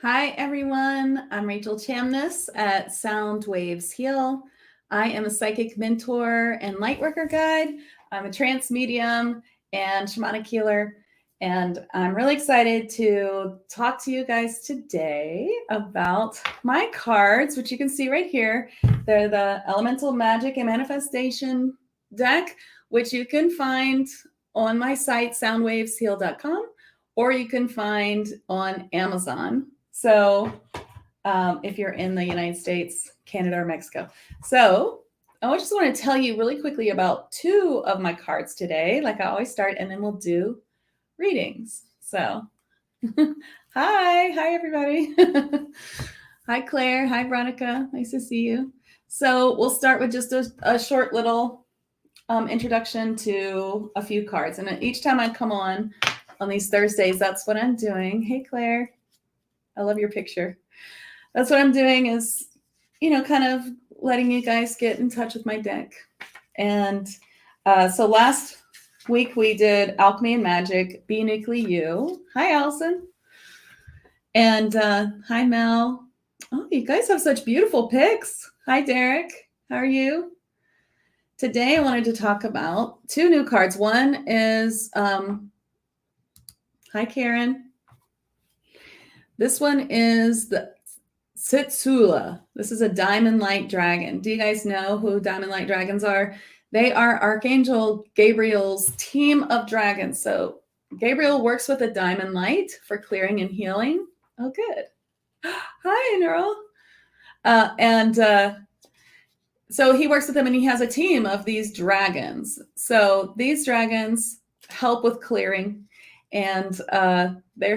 Hi, everyone. I'm Rachel Chamness at Sound Waves Heal. I am a psychic mentor and lightworker guide. I'm a trance medium and shamanic healer. And I'm really excited to talk to you guys today about my cards, which you can see right here. They're the Elemental Magic and Manifestation deck, which you can find on my site, soundwavesheal.com, or you can find on Amazon. So if you're in the United States, Canada, or Mexico. So I just want to tell you really quickly about two of my cards today, like I always start, and then we'll do readings. So hi everybody. Hi Claire, hi Veronica, nice to see you. So we'll start with just a short little introduction to a few cards. And each time I come on these Thursdays, that's what I'm doing. Hey Claire, I love your picture. That's what I'm doing is, kind of letting you guys get in touch with my deck. And so last week we did Alchemy and Magic, Be Uniquely You. Hi, Allison. And hi, Mel. Oh, you guys have such beautiful pics. Hi, Derek. How are you? Today I wanted to talk about two new cards. One is, hi, Karen. This one is the Sitsula. This is a diamond light dragon. Do you guys know who diamond light dragons are? They are Archangel Gabriel's team of dragons. So Gabriel works with a diamond light for clearing and healing. Oh, good. Hi, Neural. So he works with them and he has a team of these dragons. So these dragons help with clearing, and they're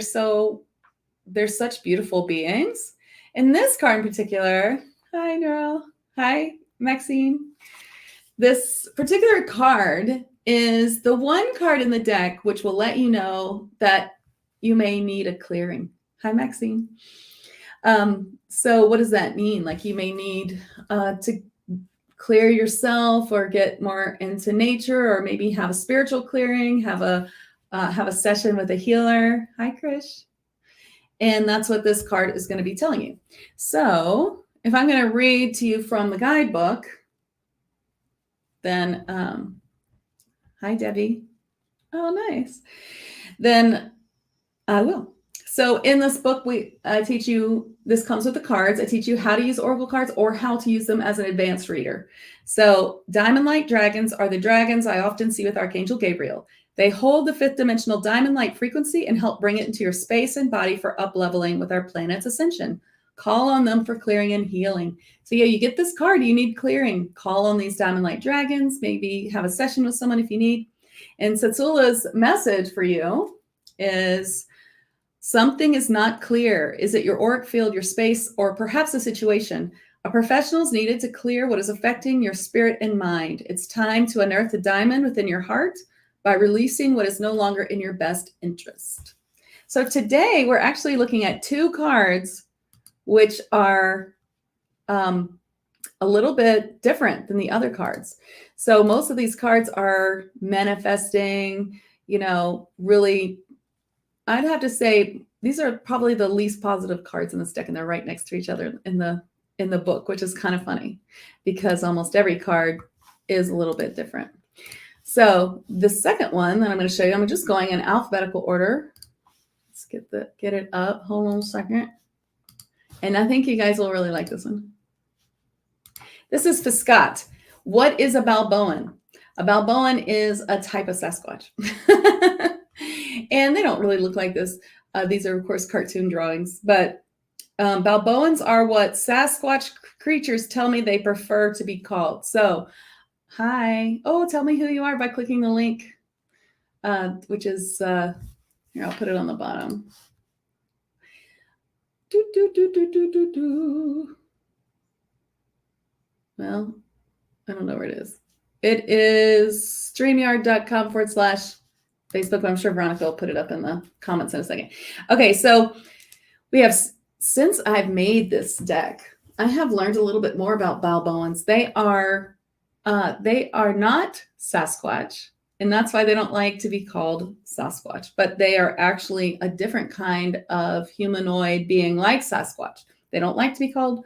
such beautiful beings. In this card in particular, hi, Neural. Hi, Maxine. This particular card is the one card in the deck which will let you know that you may need a clearing. Hi, Maxine. So what does that mean? Like you may need to clear yourself or get more into nature, or maybe have a spiritual clearing, have a session with a healer. Hi, Krish. And that's what this card is going to be telling you. So if I'm going to read to you from the guidebook, then, hi, Debbie. Oh, nice. Then I will. So in this book, I teach you, this comes with the cards. I teach you how to use oracle cards or how to use them as an advanced reader. So diamond light dragons are the dragons I often see with Archangel Gabriel. They hold the fifth dimensional diamond light frequency and help bring it into your space and body for up-leveling with our planet's ascension. Call on them for clearing and healing. So yeah, you get this card, you need clearing. Call on these diamond light dragons, maybe have a session with someone if you need. And Setsula's message for you is, something is not clear. Is it your auric field, your space, or perhaps a situation? A professional is needed to clear what is affecting your spirit and mind. It's time to unearth the diamond within your heart by releasing what is no longer in your best interest. So today we're actually looking at two cards which are a little bit different than the other cards. So most of these cards are manifesting, really, I'd have to say these are probably the least positive cards in this deck, and they're right next to each other in the book, which is kind of funny because almost every card is a little bit different. So the second one that I'm going to show you, I'm just going in alphabetical order. Let's get it up. Hold on a second. And I think you guys will really like this one. This is Fiskat. What is a Balboan? A Balboan is a type of Sasquatch. And they don't really look like this. These are, of course, cartoon drawings. But Balboans are what Sasquatch creatures tell me they prefer to be called. So, hi. Oh, tell me who you are by clicking the link, which is, here, I'll put it on the bottom. Well, I don't know where it is. It is streamyard.com/Facebook. I'm sure Veronica will put it up in the comments in a second. Okay, so we have, since I've made this deck, I have learned a little bit more about Balboans. They are not Sasquatch, And that's why they don't like to be called Sasquatch, but they are actually a different kind of humanoid being like Sasquatch. They don't like to be called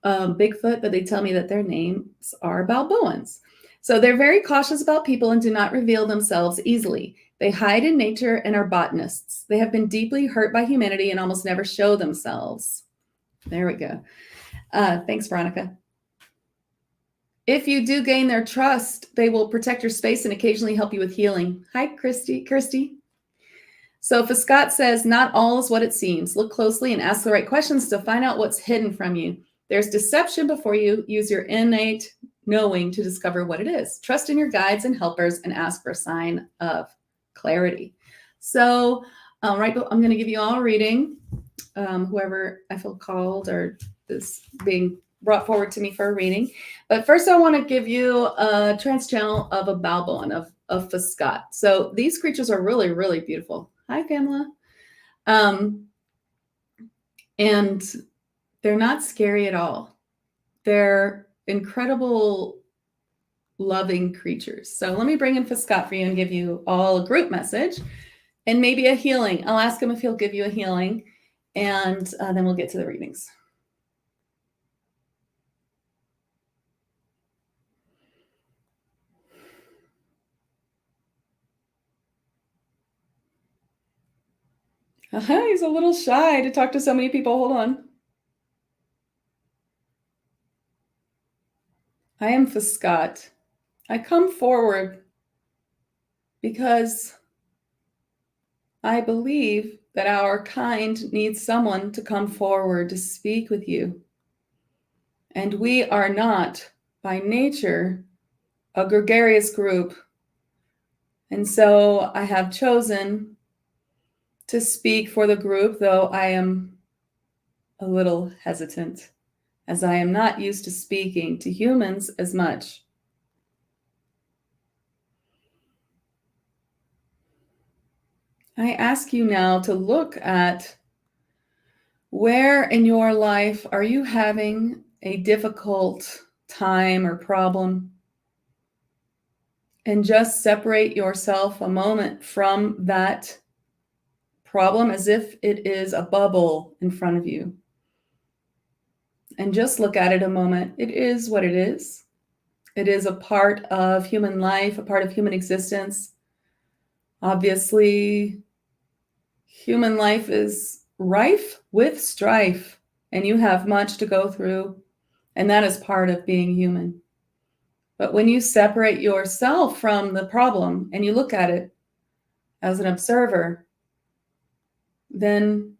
Bigfoot, but they tell me that their names are Balboans. So they're very cautious about people and do not reveal themselves easily. They hide in nature and are botanists. They have been deeply hurt by humanity and almost never show themselves. There we go. Thanks, Veronica. If you do gain their trust, they will protect your space and occasionally help you with healing. Hi, Kirsty. So Scott says, not all is what it seems. Look closely and ask the right questions to find out what's hidden from you. There's deception before you. Use your innate knowing to discover what it is. Trust in your guides and helpers and ask for a sign of clarity. So I'm going to give you all a reading. Whoever I feel called or is being brought forward to me for a reading. But first I want to give you a trance channel of a Balboan, of Scott. So these creatures are really, really beautiful. Hi, Pamela. And they're not scary at all. They're incredible, loving creatures. So let me bring in Scott for you and give you all a group message and maybe a healing. I'll ask him if he'll give you a healing, and then we'll get to the readings. He's a little shy to talk to so many people. Hold on. I am Scott. I come forward because I believe that our kind needs someone to come forward to speak with you. And we are not, by nature, a gregarious group. And so I have chosen to speak for the group, though I am a little hesitant, as I am not used to speaking to humans as much. I ask you now to look at where in your life are you having a difficult time or problem, and just separate yourself a moment from that problem as if it is a bubble in front of you. And just look at it a moment. It is what it is. It is a part of human life, a part of human existence. Obviously, human life is rife with strife, and you have much to go through, and that is part of being human. But when you separate yourself from the problem and you look at it as an observer, then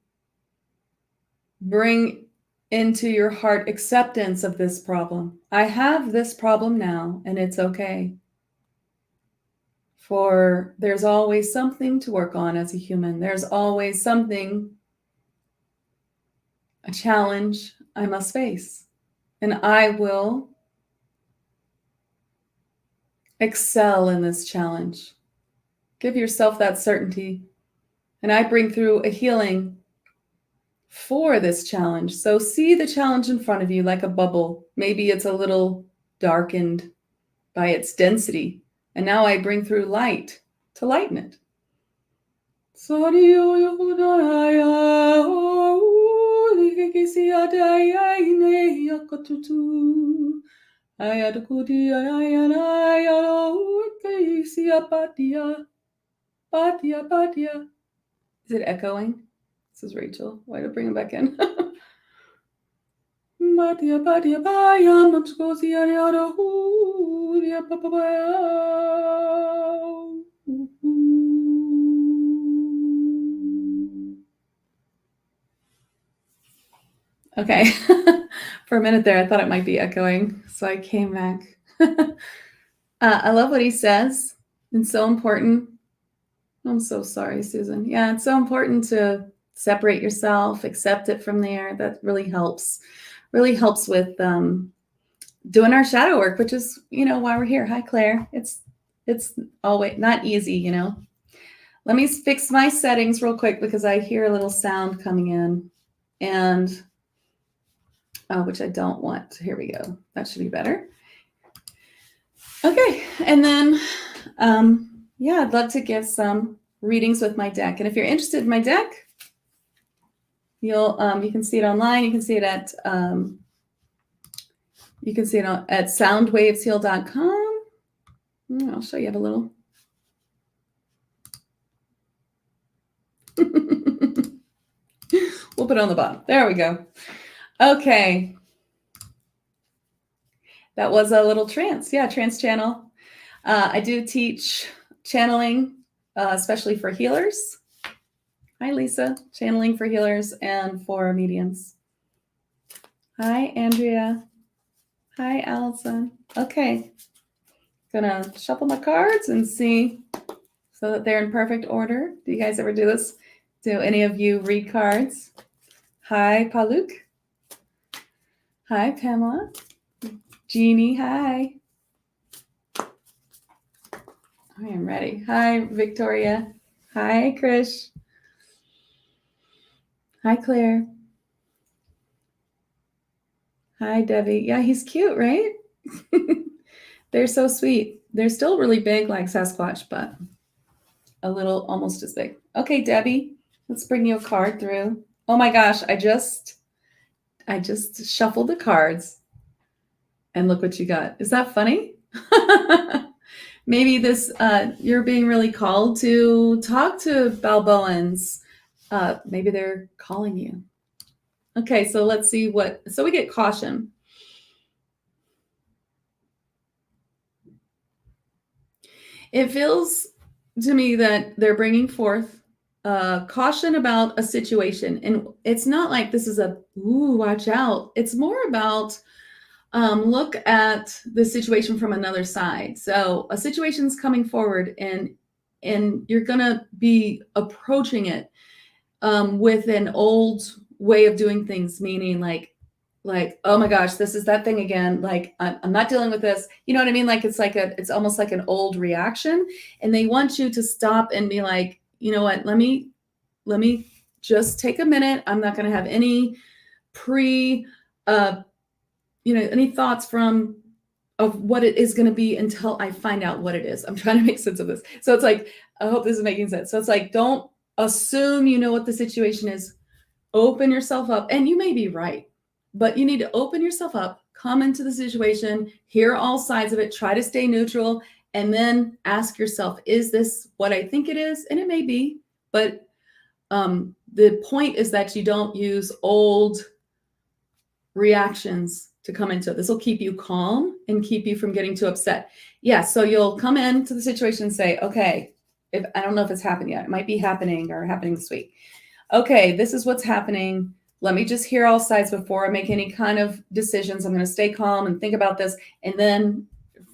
bring into your heart acceptance of this problem. I have this problem now, and it's okay. For there's always something to work on as a human. There's always something, a challenge I must face. And I will excel in this challenge. Give yourself that certainty. And I bring through a healing for this challenge. So see the challenge in front of you like a bubble. Maybe it's a little darkened by its density. And now I bring through light to lighten it. Is it echoing? This is Rachel. Why did I bring it back in? Okay. For a minute there, I thought it might be echoing, so I came back. I love what he says. It's so important. I'm so sorry, Susan. Yeah, it's so important to separate yourself, accept it from there. That really helps. Really helps with doing our shadow work, which is, why we're here. Hi, Claire. It's always not easy, Let me fix my settings real quick because I hear a little sound coming in, and which I don't want. Here we go. That should be better. Okay, and then yeah, I'd love to give some readings with my deck. And if you're interested in my deck, you can see it online. You can see it at soundwavesheal.com. I'll show you a little. We'll put it on the bottom. There we go. Okay. That was a little trance. Yeah, trance channel. I do teach channeling, especially for healers. Hi, Lisa. Channeling for healers and for mediums. Hi, Andrea. Hi, Allison. Okay. Gonna shuffle my cards and see so that they're in perfect order. Do you guys ever do this? Do any of you read cards? Hi, Paluk. Hi, Pamela. Jeannie, hi. I am ready. Hi, Victoria. Hi, Krish. Hi, Claire. Hi, Debbie. Yeah, he's cute, right? They're so sweet. They're still really big like Sasquatch, but a little almost as big. Okay, Debbie, let's bring you a card through. Oh my gosh, I just shuffled the cards and look what you got. Is that funny? Maybe this, you're being really called to talk to Balboans. Maybe they're calling you. Okay, so let's see so we get caution. It feels to me that they're bringing forth caution about a situation. And it's not like this is watch out. It's more about look at the situation from another side. So a situation's coming forward and you're going to be approaching it with an old way of doing things, meaning like, oh my gosh, this is that thing again. Like, I'm not dealing with this. You know what I mean? Like, it's almost like an old reaction. And they want you to stop and be like, you know what, let me just take a minute. I'm not going to have any any thoughts of what it is going to be until I find out what it is. I'm trying to make sense of this. So it's like, I hope this is making sense. So it's like, don't assume you know what the situation is. Open yourself up. And you may be right, but you need to open yourself up, come into the situation, hear all sides of it, try to stay neutral, and then ask yourself, is this what I think it is? And it may be, but the point is that you don't use old reactions to come into it. This will keep you calm and keep you from getting too upset. Yeah, so you'll come into the situation and say, okay, I don't know if it's happened yet. It might be happening or happening this week. Okay, this is what's happening. Let me just hear all sides before I make any kind of decisions. I'm going to stay calm and think about this. And then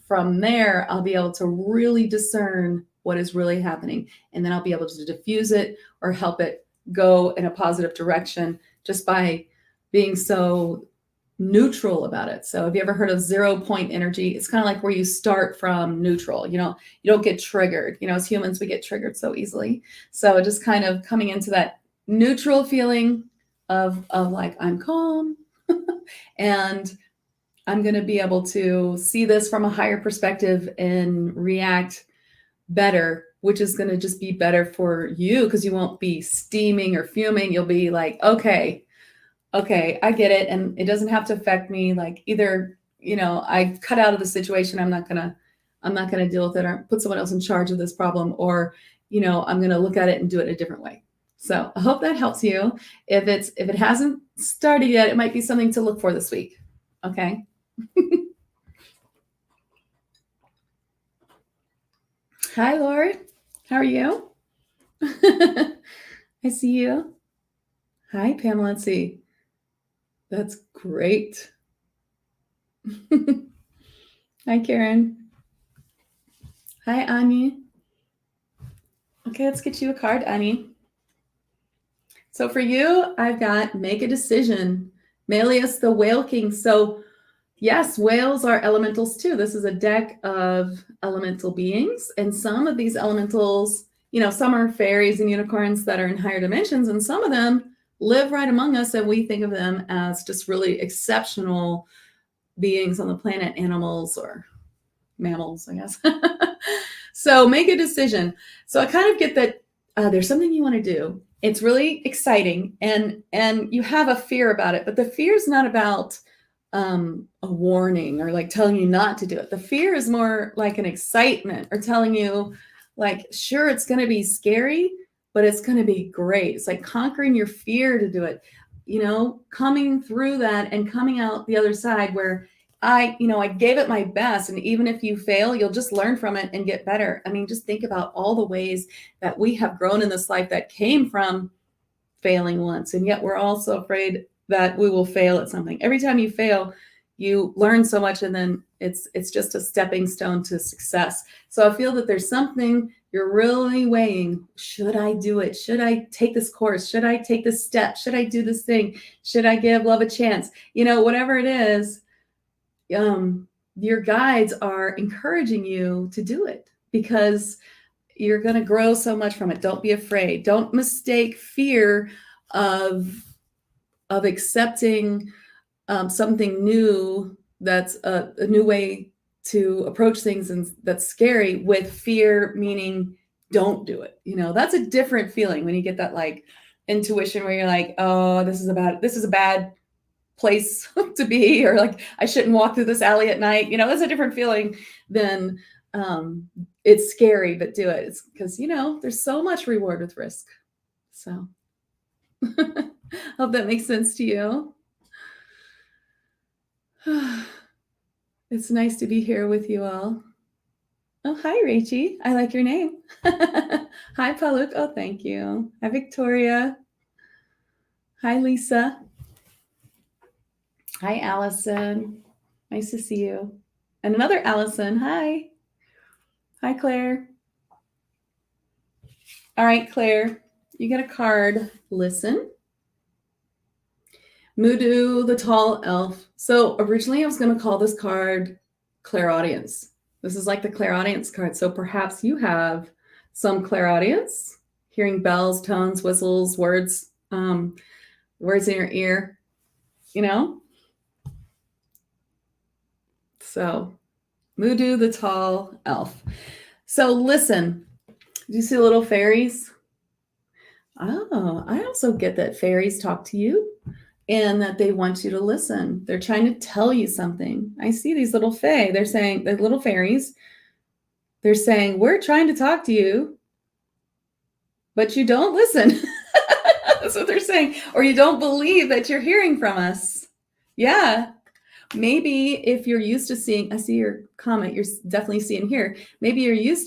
from there, I'll be able to really discern what is really happening. And then I'll be able to diffuse it or help it go in a positive direction just by being so neutral about it. So have you ever heard of 0 point energy? It's kind of like where you start from neutral. You don't get triggered. As humans, we get triggered so easily. So just kind of coming into that neutral feeling of like, I'm calm and I'm going to be able to see this from a higher perspective and react better, which is going to just be better for you because you won't be steaming or fuming. You'll be like, okay, I get it. And it doesn't have to affect me. Like either, I cut out of the situation. I'm not going to deal with it or put someone else in charge of this problem, or, I'm going to look at it and do it a different way. So I hope that helps you. If it hasn't started yet, it might be something to look for this week. Okay. Hi, Lori. How are you? I see you. Hi, Pamela. Let's see. That's great. Hi, Karen. Hi, Ani. Okay, let's get you a card, Ani. So for you, I've got make a decision. Melius, the Whale King. So yes, whales are elementals too. This is a deck of elemental beings. And some of these elementals, some are fairies and unicorns that are in higher dimensions. And some of them live right among us. And we think of them as just really exceptional beings on the planet, animals or mammals, I guess. So make a decision. So I kind of get that there's something you want to do. It's really exciting, and you have a fear about it, but the fear is not about a warning or like telling you not to do it. The fear is more like an excitement or telling you like, sure, it's going to be scary, but it's going to be great. It's like conquering your fear to do it, coming through that and coming out the other side where I gave it my best. And even if you fail, you'll just learn from it and get better. I mean, just think about all the ways that we have grown in this life that came from failing once. And yet we're also afraid that we will fail at something. Every time you fail, you learn so much, and then it's just a stepping stone to success. So I feel that there's something you're really weighing. Should I do it? Should I take this course? Should I take this step? Should I do this thing? Should I give love a chance? Whatever it is, your guides are encouraging you to do it because you're going to grow so much from it. Don't be afraid. Don't mistake fear of accepting something new that's a new way to approach things and that's scary with fear, meaning don't do it. That's a different feeling when you get that like intuition where you're like, oh, this is a bad place to be, or like I shouldn't walk through this alley at night. That's a different feeling than it's scary, but do it. It's because there's so much reward with risk. So hope that makes sense to you. It's nice to be here with you all. Oh, hi, Rachie. I like your name. Hi, Paluk. Oh, thank you. Hi, Victoria. Hi, Lisa. Hi, Allison. Nice to see you. And another Allison. Hi. Hi, Claire. All right, Claire, you get a card. Listen. Mudu, the tall elf. So originally I was going to call this card clairaudience. This is like the clairaudience card. So perhaps you have some clairaudience, hearing bells, tones, whistles, words, words in your ear, So Mudu, the tall elf. So listen, do you see little fairies? Oh, I also get that fairies talk to you and that they want you to listen. They're trying to tell you something. I see these little fae. They're saying, the little fairies, they're saying, we're trying to talk to you, but you don't listen. That's what they're saying. Or you don't believe that you're hearing from us. Yeah. Maybe if you're used to seeing, I see your comment, you're definitely seeing here. Maybe you're used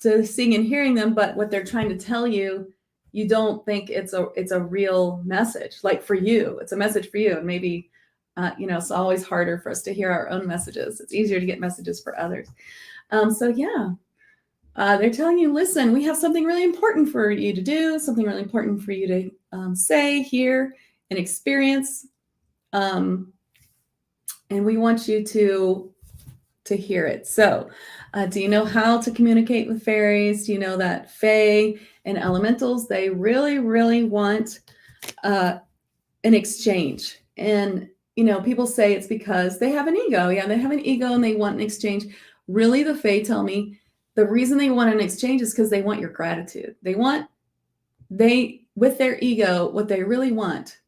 to seeing and hearing them, but what they're trying to tell you, you don't think it's a real message. Like for you, it's a message for you. And maybe, it's always harder for us to hear our own messages. It's easier to get messages for others. They're telling you, listen, we have something really important for you to do, something really important for you to say, hear, and experience. And we want you to hear it. So do you know how to communicate with fairies? Do you know that Fae and elementals, they really, really want an exchange? And, people say it's because they have an ego. Yeah, they have an ego and they want an exchange. Really, the Fae tell me the reason they want an exchange is because they want your gratitude. With their ego, what they really want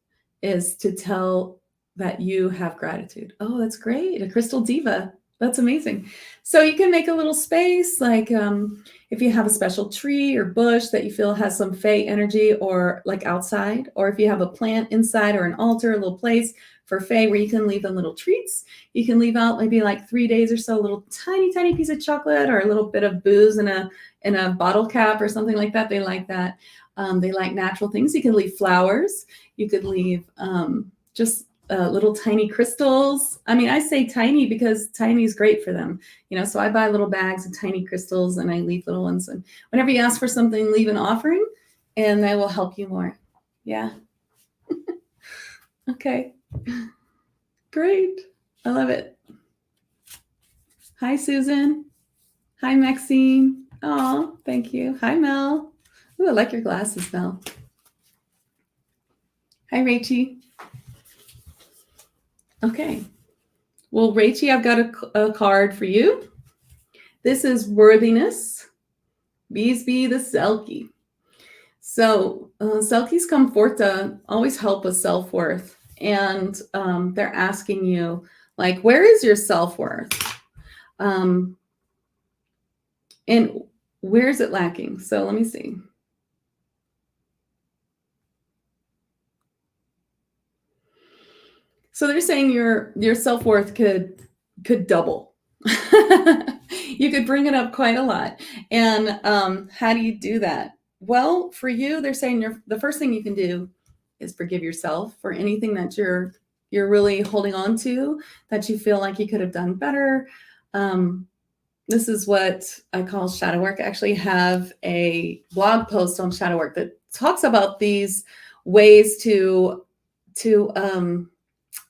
is to tell that you have gratitude. Oh, that's great. A crystal diva. That's amazing. So you can make a little space, like if you have a special tree or bush that you feel has some Fae energy, or like outside, or if you have a plant inside or an altar, a little place for Fae where you can leave them little treats. You can leave out maybe like 3 days or so, a little tiny, tiny piece of chocolate or a little bit of booze in a bottle cap or something like that. They like that. They like natural things. You can leave flowers. You could leave just little tiny crystals. I mean, I say tiny because tiny is great for them. So I buy little bags of tiny crystals and I leave little ones. And whenever you ask for something, leave an offering and they will help you more. Yeah. Okay. Great. I love it. Hi, Susan. Hi, Maxine. Oh, thank you. Hi, Mel. Ooh, I like your glasses, Mel. Hi, Rachie. Okay. Well, Rachie, I've got a card for you. This is worthiness. Bees be the Selkie. So Selkies come forth to always help with self-worth. And they're asking you, like, where is your self-worth? And where is it lacking? So let me see. So they're saying your self-worth could double. You could bring it up quite a lot. And how do you do that? Well, for you, they're saying the first thing you can do is forgive yourself for anything that you're really holding on to, that you feel like you could have done better. This is what I call shadow work. I actually have a blog post on shadow work that talks about these ways to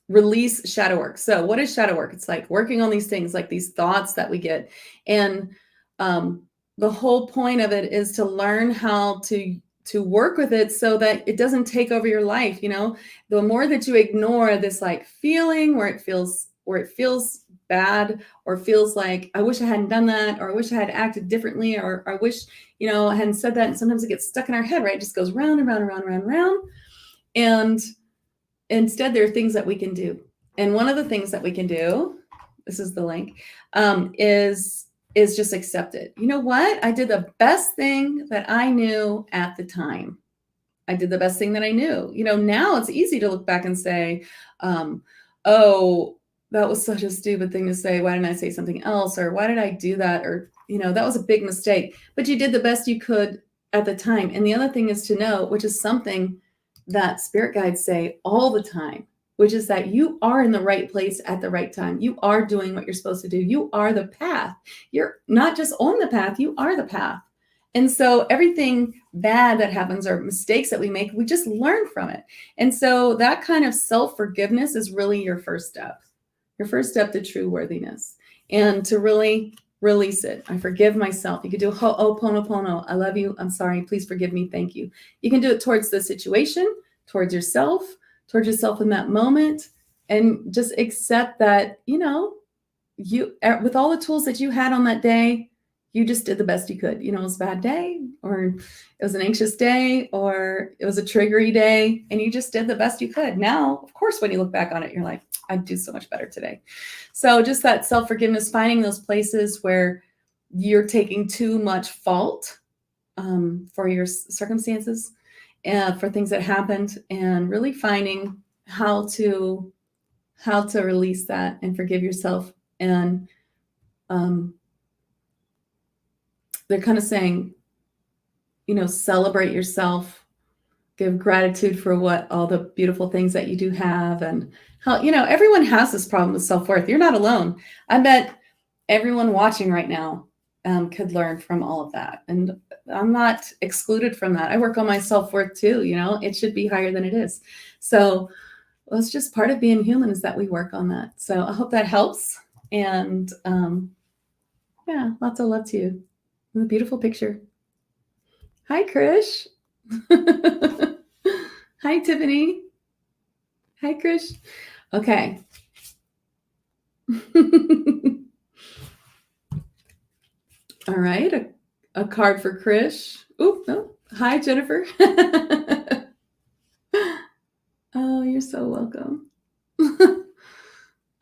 release shadow work. So what is shadow work? It's like working on these things, like these thoughts that we get. And the whole point of it is to learn how to work with it so that it doesn't take over your life. You know, the more that you ignore this like feeling where it feels bad, or feels like, I wish I hadn't done that, or I wish I had acted differently, or I wish, you know, I hadn't said that. And sometimes it gets stuck in our head, right? It just goes round and round and round and round and round. And instead, there are things that we can do. And one of the things that we can do, this is the link, is just accept it. You know what? I did the best thing that I knew at the time. I did the best thing that I knew. You know, now it's easy to look back and say, oh, that was such a stupid thing to say. Why didn't I say something else? Or why did I do that? Or, you know, that was a big mistake. But you did the best you could at the time. And the other thing is to know, which is something that spirit guides say all the time, which is that you are in the right place at the right time. You are doing what you're supposed to do. You are the path. You're not just on the path, you are the path. And so everything bad that happens or mistakes that we make, we just learn from it. And so that kind of self-forgiveness is really your first step to true worthiness, and to really release it. I forgive myself. You could do ho'oponopono. I love you. I'm sorry. Please forgive me. Thank you. You can do it towards the situation, towards yourself in that moment, and just accept that, you know, you, with all the tools that you had on that day, you just did the best you could. You know, it was a bad day, or it was an anxious day, or it was a triggery day, and you just did the best you could. Now, of course, when you look back on it, you're like, I'd do so much better today. So just that self-forgiveness, finding those places where you're taking too much fault for your circumstances and for things that happened, and really finding how to release that and forgive yourself. And they're kind of saying, you know, celebrate yourself, give gratitude for what all the beautiful things that you do have, and how, you know, everyone has this problem with self-worth. You're not alone. I bet everyone watching right now could learn from all of that. And I'm not excluded from that. I work on my self-worth too. You know, it should be higher than it is. So well, it's just part of being human, is that we work on that. So I hope that helps. And yeah, lots of love to you. A beautiful picture. Hi, Krish. Hi, Tiffany. Hi, Krish. Okay. All right. A card for Krish. Oh, no. Hi, Jennifer. Oh, you're so welcome.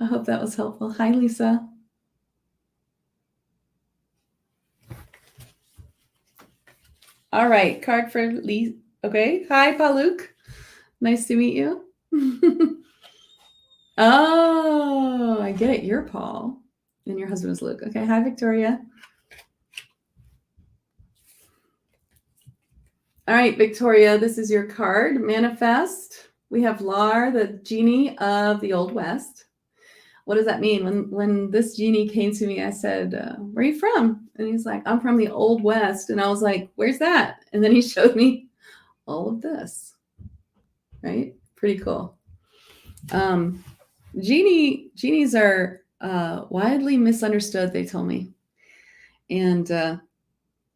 I hope that was helpful. Hi, Lisa. All right, card for Lisa. Okay. Hi, Paluk. Nice to meet you. Oh, I get it. You're Paul, and your husband is Luke. Okay. Hi, Victoria. All right, Victoria, this is your card. Manifest. We have Lar, the genie of the Old West. What does that mean? When this genie came to me, I said, where are you from? And he's like, I'm from the Old West. And I was like, where's that? And then he showed me all of this, right? Pretty cool. Genies are widely misunderstood, they told me. And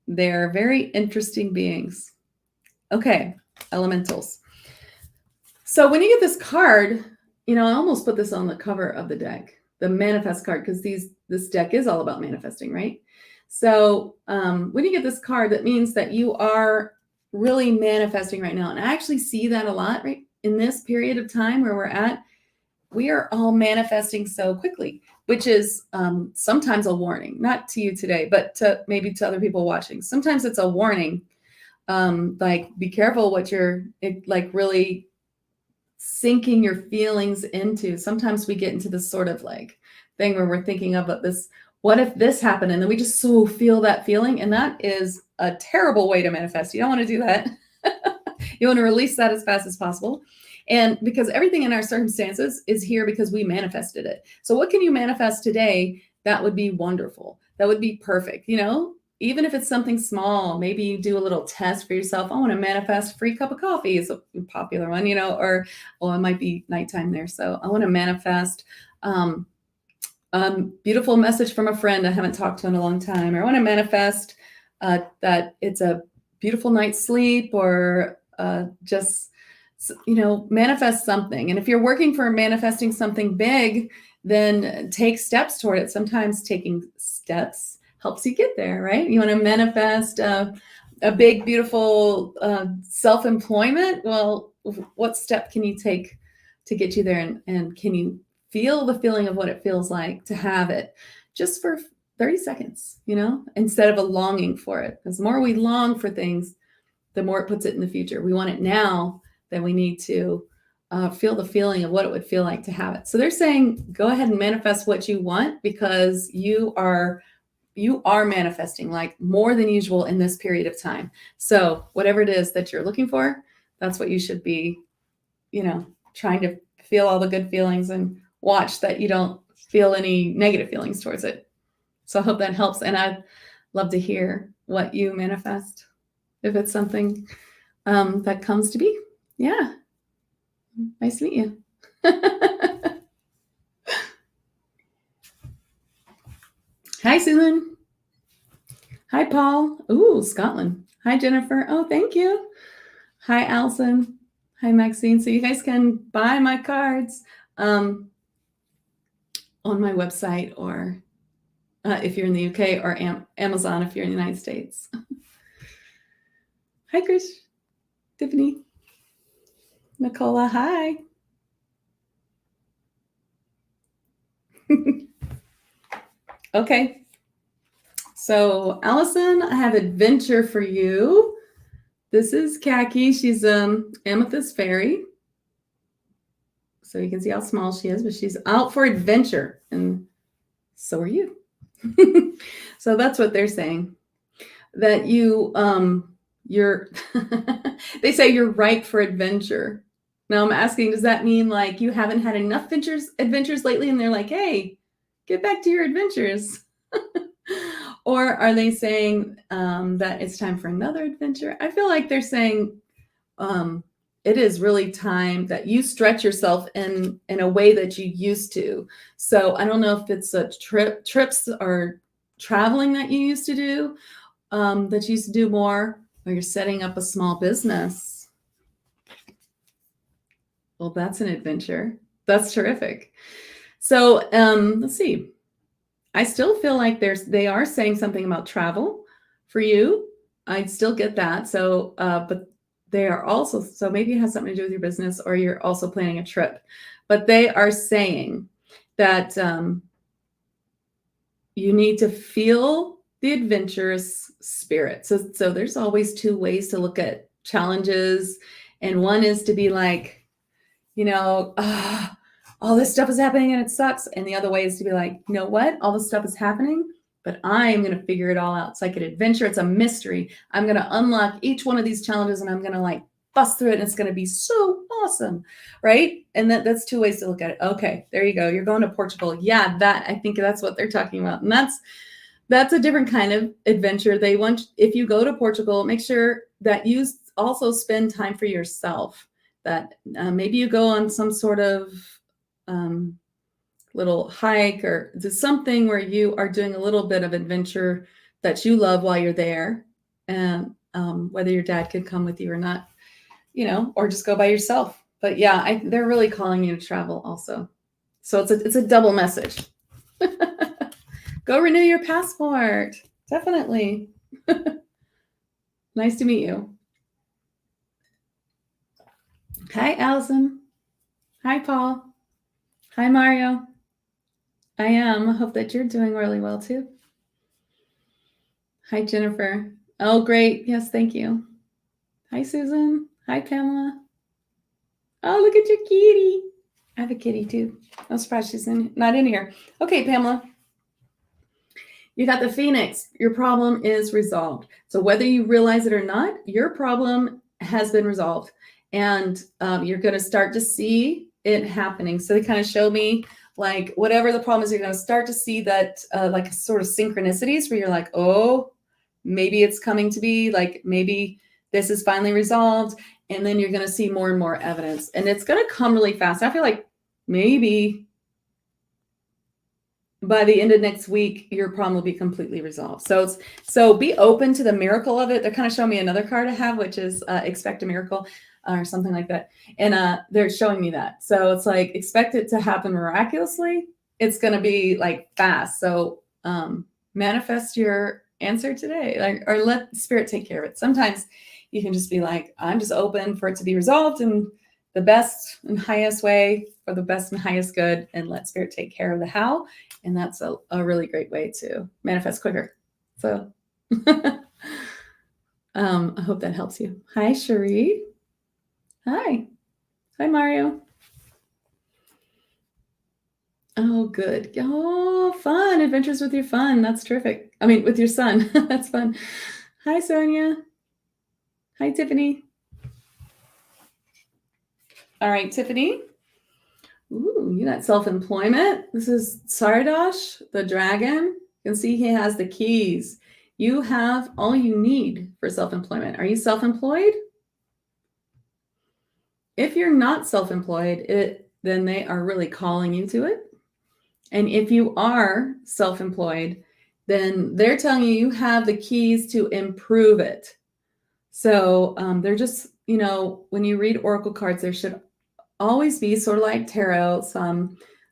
they're very interesting beings. Okay, elementals. So when you get this card, you know, I almost put this on the cover of the deck. the manifest card, because this deck is all about manifesting, right? So when you get this card, that means that you are really manifesting right now. And I actually see that a lot, right? In this period of time where we're at, we are all manifesting so quickly, which is sometimes a warning, not to you today, but maybe to other people watching. Sometimes it's a warning, like be careful what you're like really sinking your feelings into. Sometimes we get into this sort of like thing where we're thinking about this, what if this happened? And then we just so feel that feeling. And that is a terrible way to manifest. You don't want to do that. You want to release that as fast as possible. And because everything in our circumstances is here because we manifested it. So what can you manifest today? That would be wonderful. That would be perfect. You know, even if it's something small, maybe you do a little test for yourself. I want to manifest a free cup of coffee is a popular one, you know, or, well, it might be nighttime there. So I want to manifest beautiful message from a friend I haven't talked to in a long time. Or I want to manifest that it's a beautiful night's sleep, or just, you know, manifest something. And if you're working for manifesting something big, then take steps toward it. Sometimes taking steps helps you get there, right? You want to manifest a big, beautiful self-employment. Well, what step can you take to get you there? And can you feel the feeling of what it feels like to have it just for 30 seconds, you know, instead of a longing for it? Because the more we long for things, the more it puts it in the future. We want it now, then we need to feel the feeling of what it would feel like to have it. So they're saying, go ahead and manifest what you want, because you are manifesting like more than usual in this period of time. So whatever it is that you're looking for, that's what you should be, you know, trying to feel all the good feelings and watch that you don't feel any negative feelings towards it. So I hope that helps. And I'd love to hear what you manifest, if it's something that comes to be. Yeah. Nice to meet you. Hi, Susan. Hi, Paul. Ooh, Scotland. Hi, Jennifer. Oh, thank you. Hi, Allison. Hi, Maxine. So you guys can buy my cards on my website, or if you're in the UK, or Amazon if you're in the United States. Hi, Krish. Tiffany. Nicola, hi. Okay. So Allison, I have adventure for you. This is Khaki. She's amethyst fairy. So you can see how small she is, but she's out for adventure, and so are you. So that's what they're saying. That you're they say you're ripe for adventure. Now I'm asking, does that mean like you haven't had enough adventures lately, and they're like, hey, get back to your adventures? Or are they saying that it's time for another adventure? I feel like they're saying it is really time that you stretch yourself in a way that you used to. So I don't know if it's a trips or traveling that you used to do, that you used to do more, or you're setting up a small business. Well, that's an adventure. That's terrific. So let's see. I still feel like they are saying something about travel for you. I still get that. So, but they are also, so maybe it has something to do with your business, or you're also planning a trip. But they are saying that you need to feel the adventurous spirit. So there's always two ways to look at challenges. And one is to be like, you know, all this stuff is happening and it sucks. And the other way is to be like, you know what? All this stuff is happening, but I'm going to figure it all out. It's like an adventure. It's a mystery. I'm going to unlock each one of these challenges, and I'm going to like bust through it. And it's going to be so awesome. Right. And that's two ways to look at it. Okay, there you go. You're going to Portugal. Yeah, I think that's what they're talking about. And that's a different kind of adventure. They want, if you go to Portugal, make sure that you also spend time for yourself, that maybe you go on some sort of little hike, or something where you are doing a little bit of adventure that you love while you're there. And whether your dad could come with you or not, you know, or just go by yourself. But yeah, they're really calling you to travel also. So it's a double message. Go renew your passport. Definitely. Nice to meet you. Hi, Allison. Hi, Paul. Hi, Mario. I am. I hope that you're doing really well, too. Hi, Jennifer. Oh, great. Yes, thank you. Hi, Susan. Hi, Pamela. Oh, look at your kitty. I have a kitty, too. I'm surprised she's not in here. Okay, Pamela. You got the Phoenix. Your problem is resolved. So whether you realize it or not, your problem has been resolved. And you're going to start to see it happening. So they kind of show me like whatever the problem is, you're going to start to see that like sort of synchronicities where you're like, oh, maybe it's coming to be, like maybe this is finally resolved. And then you're going to see more and more evidence. And it's going to come really fast. I feel like maybe by the end of next week, your problem will be completely resolved. So be open to the miracle of it. They're kind of showing me another card I have, which is expect a miracle or something like that. And they're showing me that. So it's like, expect it to happen miraculously. It's going to be like fast. So manifest your answer today, like, or let spirit take care of it. Sometimes you can just be like, I'm just open for it to be resolved in the best and highest way for the best and highest good, and let spirit take care of the how. And that's a really great way to manifest quicker. So I hope that helps you. Hi, Cherie. Hi. Hi, Mario. Oh, good. Oh, fun. Adventures with your fun. That's terrific. I mean, with your son. That's fun. Hi, Sonia. Hi, Tiffany. All right, Tiffany. Ooh, you got self-employment. This is Sardosh, the dragon. You can see he has the keys. You have all you need for self-employment. Are you self-employed? If you're not self-employed, then they are really calling you to it. And if you are self-employed, then they're telling you have the keys to improve it. So they're just, when you read oracle cards, there should always be sort of like tarot,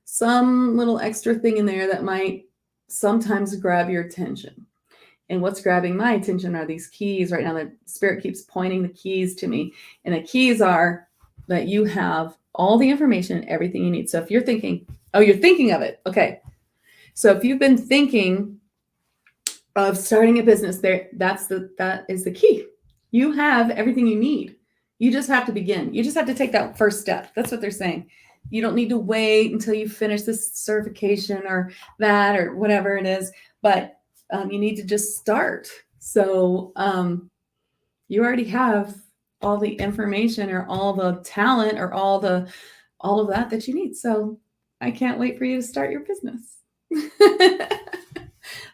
some little extra thing in there that might sometimes grab your attention. And what's grabbing my attention are these keys right now. The spirit keeps pointing the keys to me. And the keys are that you have all the information and everything you need. So if you're thinking, you're thinking of it. Okay. So if you've been thinking of starting a business, that is the key. You have everything you need. You just have to begin. You just have to take that first step. That's what they're saying. You don't need to wait until you finish this certification or that or whatever it is, but you need to just start. So you already have all the information or all the talent or all of that you need. So I can't wait for you to start your business.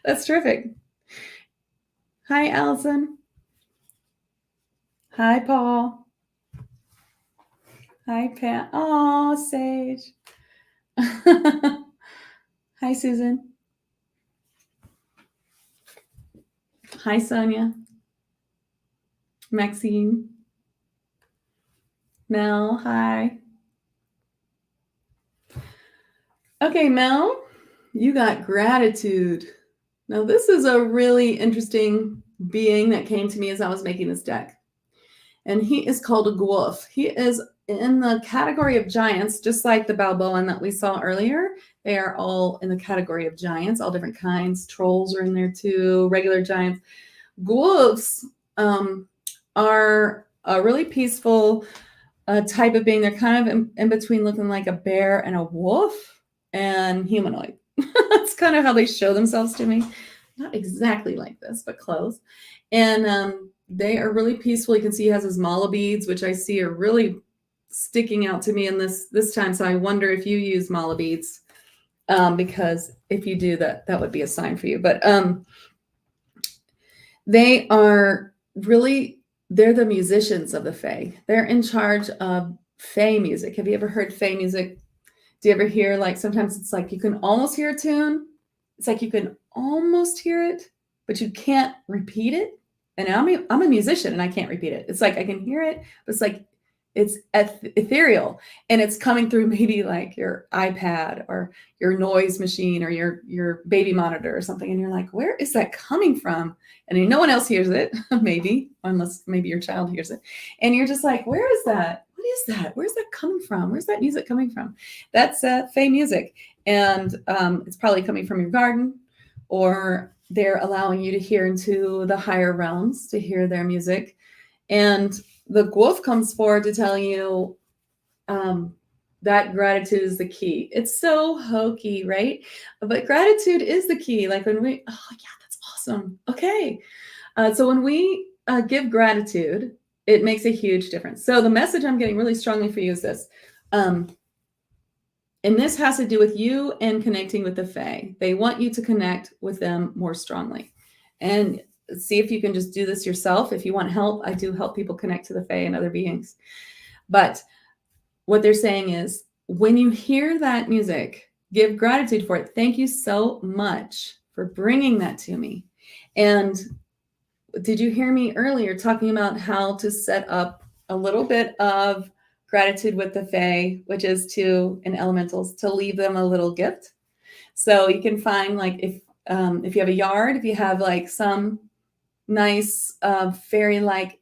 That's terrific. Hi, Allison. Hi, Paul. Hi, Pat. Oh, Sage. Hi, Susan. Hi, Sonia. Maxine. Mel, hi. Okay, Mel, you got gratitude. Now, this is a really interesting being that came to me as I was making this deck. And he is called a Gwolf. He is in the category of giants, just like the Balboan that we saw earlier. They are all in the category of giants, all different kinds. Trolls are in there too, regular giants. Gwolves are a really peaceful type of being. They're kind of in between looking like a bear and a wolf and humanoid. That's kind of how they show themselves to me. Not exactly like this, but close. And they are really peaceful. You can see he has his mala beads, which I see are really sticking out to me in this time. So I wonder if you use mala beads, because if you do, that would be a sign for you. But they are really, they're the musicians of the Fae. They're in charge of Fae music. Have you ever heard Fae music? Do you ever hear, like, sometimes it's like you can almost hear a tune. It's like you can almost hear it, but you can't repeat it. And I'm a musician and I can't repeat it. It's like I can hear it, but it's like ethereal, and it's coming through maybe like your iPad or your noise machine or your baby monitor or something. And you're like, where is that coming from? And no one else hears it, maybe, unless maybe your child hears it. And you're just like, where is that? What is that? Where's that coming from? Where's that music coming from? That's Fae music. And it's probably coming from your garden, or they're allowing you to hear into the higher realms to hear their music. And the wolf comes forward to tell you that gratitude is the key. It's so hokey, right? But gratitude is the key. Like when we, oh yeah, that's awesome. Okay. So when we give gratitude, it makes a huge difference. So the message I'm getting really strongly for you is this. And this has to do with you and connecting with the Fae. They want you to connect with them more strongly. And see if you can just do this yourself. If you want help, I do help people connect to the Fae and other beings. But what they're saying is, when you hear that music, give gratitude for it. Thank you so much for bringing that to me. And did you hear me earlier talking about how to set up a little bit of gratitude with the Fae, which is to an elementals, to leave them a little gift? So you can find, like, if you have a yard, if you have like some nice fairy-like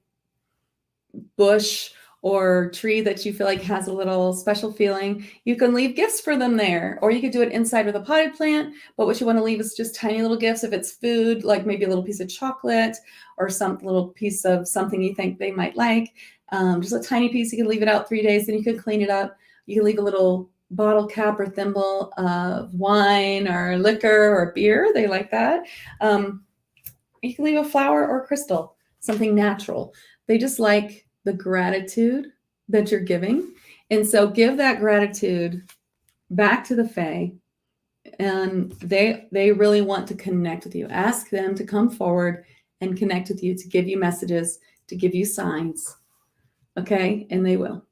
bush or tree that you feel like has a little special feeling, you can leave gifts for them there. Or you could do it inside with a potted plant, but what you want to leave is just tiny little gifts. If it's food, like maybe a little piece of chocolate or some little piece of something you think they might like, just a tiny piece. You can leave it out 3 days, then you can clean it up. You can leave a little bottle cap or thimble of wine or liquor or beer. They like that. You can leave a flower or crystal, something natural. They just like the gratitude that you're giving. And so give that gratitude back to the Fae. And they really want to connect with you. Ask them to come forward and connect with you, to give you messages, to give you signs. Okay? And they will.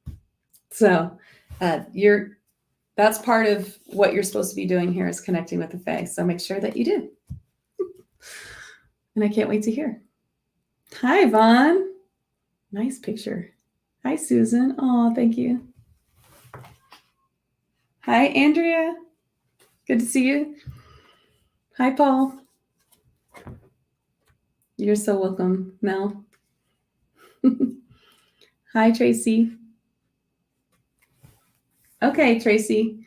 So that's part of what you're supposed to be doing here, is connecting with the Fae. So make sure that you do. And I can't wait to hear. Hi, Vaughn. Nice picture. Hi, Susan. Oh, thank you. Hi, Andrea. Good to see you. Hi, Paul. You're so welcome, Mel. Hi, Tracy. Okay, Tracy.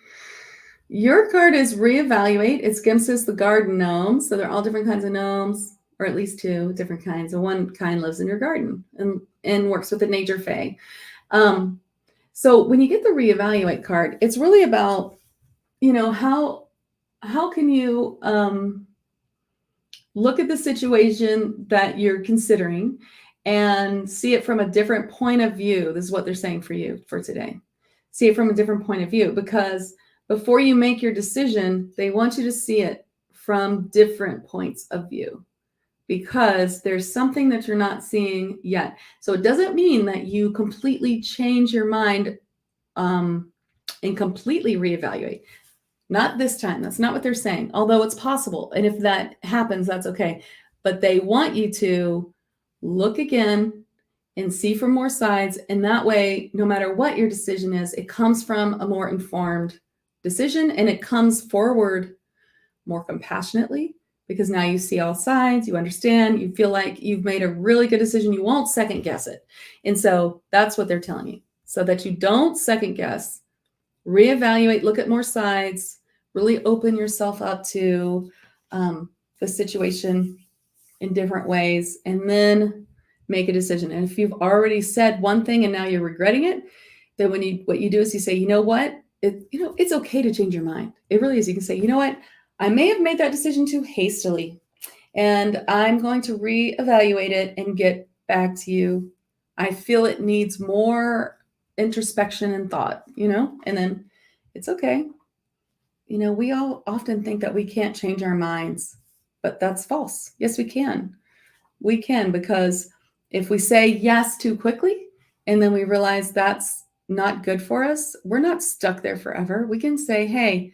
Your card is reevaluate. It's gives us the garden gnomes. So they're all different kinds of gnomes, or at least 2 different kinds. And one kind lives in your garden and works with the nature Fae. So when you get the reevaluate card, it's really about, how can you look at the situation that you're considering and see it from a different point of view. This is what they're saying for you for today. See it from a different point of view, because before you make your decision, they want you to see it from different points of view, because there's something that you're not seeing yet. So it doesn't mean that you completely change your mind and completely reevaluate. Not this time. That's not what they're saying, although it's possible. And if that happens, that's okay. But they want you to look again and see from more sides. And that way, no matter what your decision is, it comes from a more informed decision, and it comes forward more compassionately, because now you see all sides, you understand, you feel like you've made a really good decision. You won't second guess it. And so that's what they're telling you, so that you don't second guess, reevaluate, look at more sides, really open yourself up to the situation in different ways, and then make a decision. And if you've already said one thing and now you're regretting it, then what you do is you say, you know what, it's okay to change your mind. It really is. You can say, you know what, I may have made that decision too hastily, and I'm going to reevaluate it and get back to you. I feel it needs more introspection and thought, and then it's okay. We all often think that we can't change our minds, but that's false. Yes, we can. We can, because if we say yes too quickly and then we realize that's not good for us, we're not stuck there forever. We can say, hey,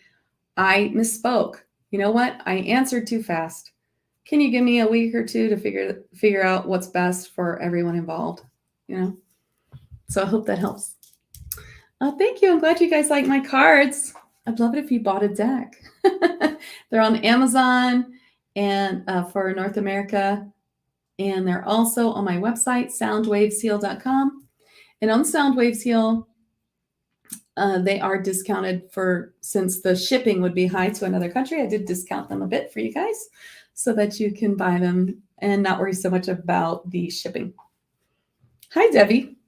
I misspoke. You know what? I answered too fast. Can you give me a week or 2 to figure out what's best for everyone involved? So I hope that helps. Thank you. I'm glad you guys like my cards. I'd love it if you bought a deck. They're on Amazon and for North America. And they're also on my website, soundwavesheal.com. And on Soundwavesheal, they are discounted since the shipping would be high to another country. I did discount them a bit for you guys so that you can buy them and not worry so much about the shipping. Hi, Debbie.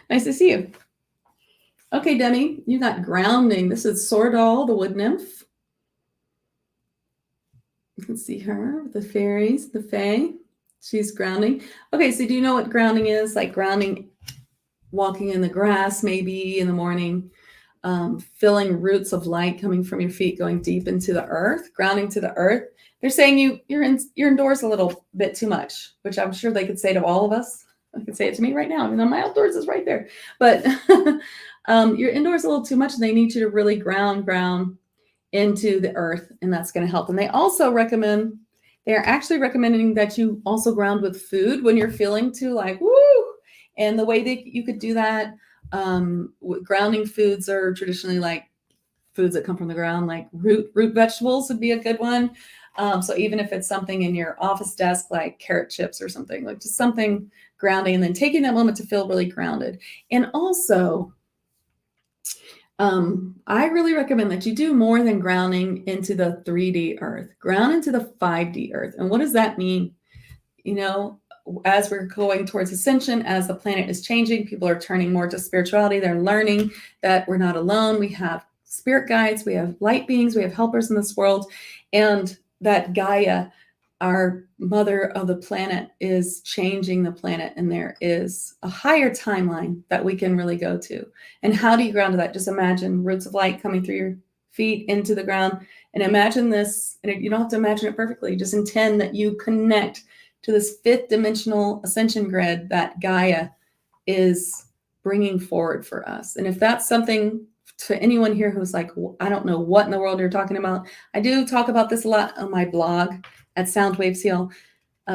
Nice to see you. Okay, Demi, you got grounding. This is Sordal, the wood nymph. You can see her with the fairies, the Fae. She's grounding. Okay, so do you know what grounding is? Like grounding, walking in the grass maybe in the morning, feeling roots of light coming from your feet, going deep into the earth, grounding to the earth. They're saying you're indoors a little bit too much, which I'm sure they could say to all of us. They could say it to me right now. I mean, my outdoors is right there. But you're indoors a little too much, and they need you to really ground into the earth, and that's going to help. And they are actually recommending that you also ground with food when you're feeling too like, woo. And the way that you could do that, grounding foods are traditionally like foods that come from the ground, like root vegetables would be a good one. So even if it's something in your office desk, like carrot chips or something, like just something grounding, and then taking that moment to feel really grounded. And also, I really recommend that you do more than grounding into the 3D earth, ground into the 5D earth. And what does that mean? You know, as we're going towards ascension, as the planet is changing, people are turning more to spirituality. They're learning that we're not alone. We have spirit guides, we have light beings, we have helpers in this world. And that Gaia, our mother of the planet, is changing the planet. And there is a higher timeline that we can really go to. And how do you ground to that? Just imagine roots of light coming through your feet into the ground. And imagine this, and you don't have to imagine it perfectly. Just intend that you connect to this 5th dimensional ascension grid that Gaia is bringing forward for us. And if that's something to anyone here who's like, I don't know what in the world you're talking about, I do talk about this a lot on my blog at Soundwavesheal,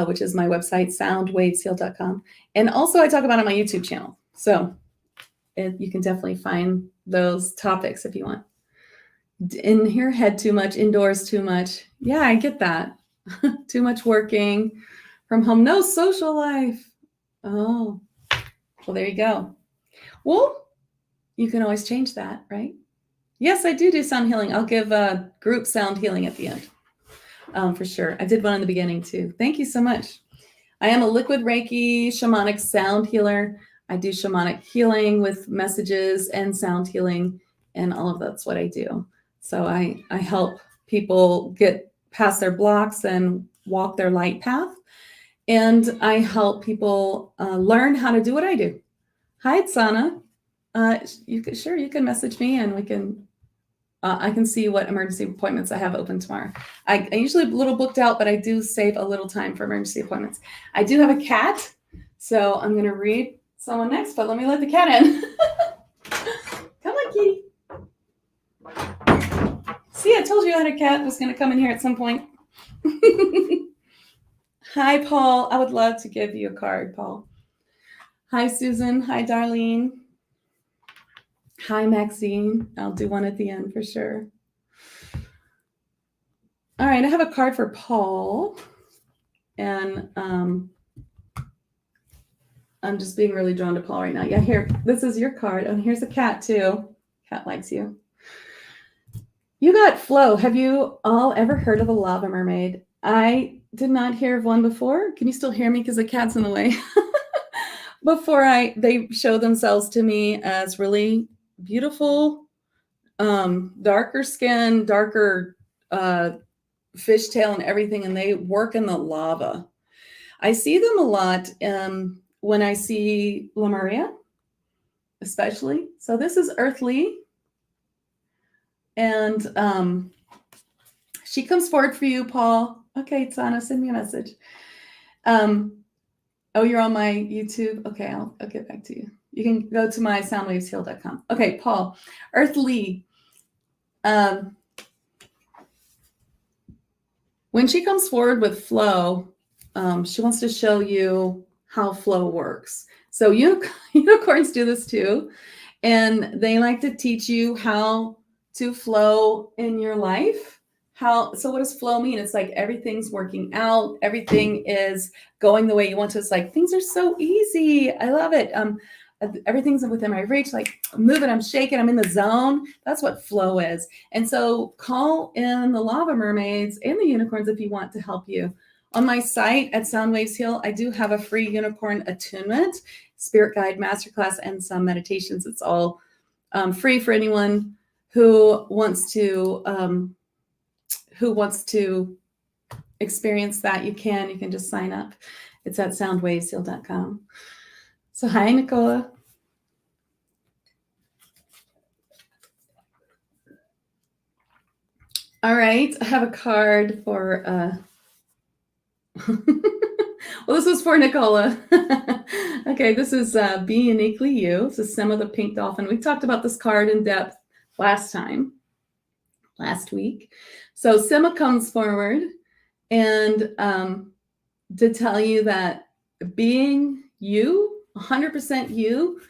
which is my website, soundwavesheal.com. And also I talk about it on my YouTube channel. So you can definitely find those topics if you want. In your head too much, indoors too much. Yeah, I get that. Too much working from home, no social life. Oh, well, there you go. Well, you can always change that, right? Yes, I do sound healing. I'll give a group sound healing at the end, for sure. I did one in the beginning too. Thank you so much. I am a liquid Reiki shamanic sound healer. I do shamanic healing with messages and sound healing, and all of that's what I do. So I help people get past their blocks and walk their light path. And I help people learn how to do what I do. Hi, Tsana. You can message me, and we can. I can see what emergency appointments I have open tomorrow. I usually a little booked out, but I do save a little time for emergency appointments. I do have a cat, so I'm going to read someone next. But let me let the cat in. Come on, kitty. See, I told you I had a cat was going to come in here at some point. Hi, Paul. I would love to give you a card, Paul. Hi, Susan. Hi, Darlene. Hi, Maxine. I'll do one at the end for sure. All right, I have a card for Paul. And I'm just being really drawn to Paul right now. Yeah, here, this is your card. And here's a cat, too. Cat likes you. You got Flo. Have you all ever heard of a lava mermaid? I did not hear of one before. Can you still hear me? Because the cat's in the way. They show themselves to me as really beautiful, darker skin, darker fishtail and everything, and they work in the lava. I see them a lot when I see Lemuria, especially. So this is Earthly, and she comes forward for you, Paul. Okay, Tsana, send me a message. Oh, you're on my YouTube? Okay, I'll get back to you. You can go to my soundwavesheal.com. Okay, Paul. Earthly. When she comes forward with flow, she wants to show you how flow works. So unicorns do this too. And they like to teach you how to flow in your life. So what does flow mean? It's like everything's working out. Everything is going the way you want to. It's like things are so easy. I love it. Everything's within my reach. Like I'm moving, I'm shaking, I'm in the zone. That's what flow is. And so call in the lava mermaids and the unicorns if you want to help you. On my site at Sound Waves Heal, I do have a free unicorn attunement, spirit guide masterclass, and some meditations. It's all free for anyone who wants to experience that. You can just sign up. It's at soundwavesheal.com. So hi, Nicola. All right, I have a card for well, this was for Nicola. Okay, this is Be Uniquely You. This is Sima the Pink Dolphin. We talked about this card in depth last week. So Sima comes forward and to tell you that being you, 100% you,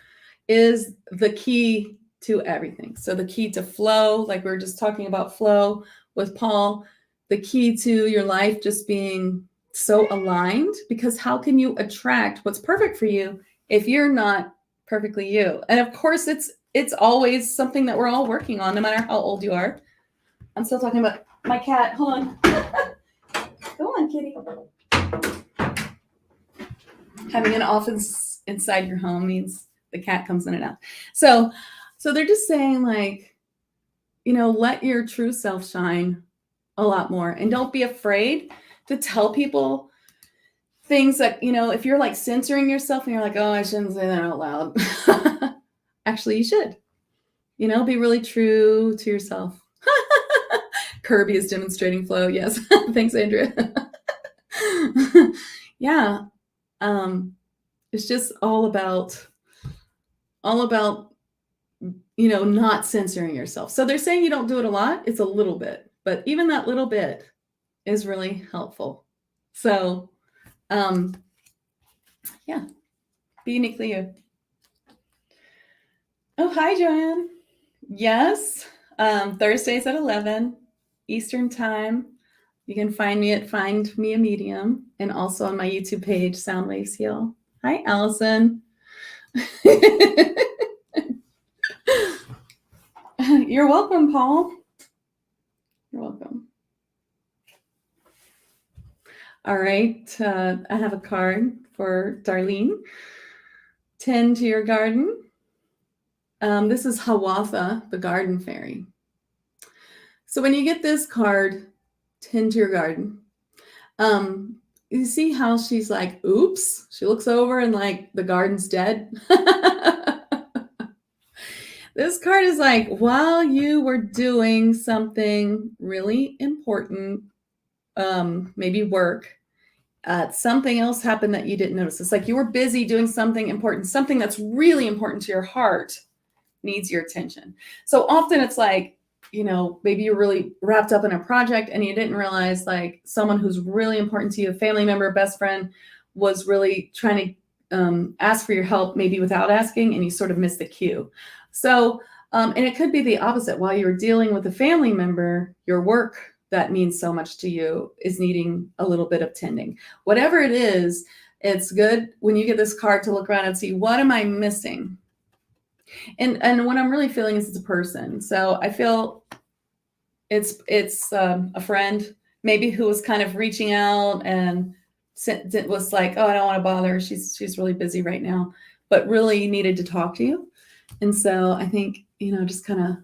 is the key to everything. So the key to flow, like we were just talking about flow with Paul, the key to your life just being so aligned, because how can you attract what's perfect for you if you're not perfectly you? And of course, it's always something that we're all working on, no matter how old you are. I'm still talking about my cat. Hold on. Go on, kitty. Having an office inside your home means the cat comes in and out. So they're just saying, like, let your true self shine a lot more, and don't be afraid to tell people things that, if you're like censoring yourself and you're like, oh, I shouldn't say that out loud. Actually, you should, be really true to yourself. Kirby is demonstrating flow. Yes. Thanks, Andrea. Yeah. It's just all about, not censoring yourself. So they're saying you don't do it a lot. It's a little bit, but even that little bit is really helpful. So, yeah, be uniquely you. Oh, hi, Joanne. Yes. Thursdays at 11 Eastern time. You can find me at FindMeAMedium and also on my YouTube page, Sound Waves Heal. Hi, Allison. You're welcome, Paul. You're welcome. All right. I have a card for Darlene. Tend to your garden. This is Hawatha, the garden fairy. So when you get this card, tend to your garden, you see how she's like, oops, she looks over and like the garden's dead. This card is like, while you were doing something really important, maybe work, something else happened that you didn't notice. It's like you were busy doing something important, something that's really important to your heart needs your attention. So often it's like, maybe you're really wrapped up in a project and you didn't realize like someone who's really important to you, a family member, best friend, was really trying to ask for your help, maybe without asking, and you sort of missed the cue. So, and it could be the opposite. While you're dealing with a family member, your work that means so much to you is needing a little bit of tending. Whatever it is, it's good when you get this card to look around and see, what am I missing? And what I'm really feeling is it's a person. So I feel it's a friend maybe who was kind of reaching out and was like, oh, I don't want to bother her. She's really busy right now, but really needed to talk to you. And so I think, just kind of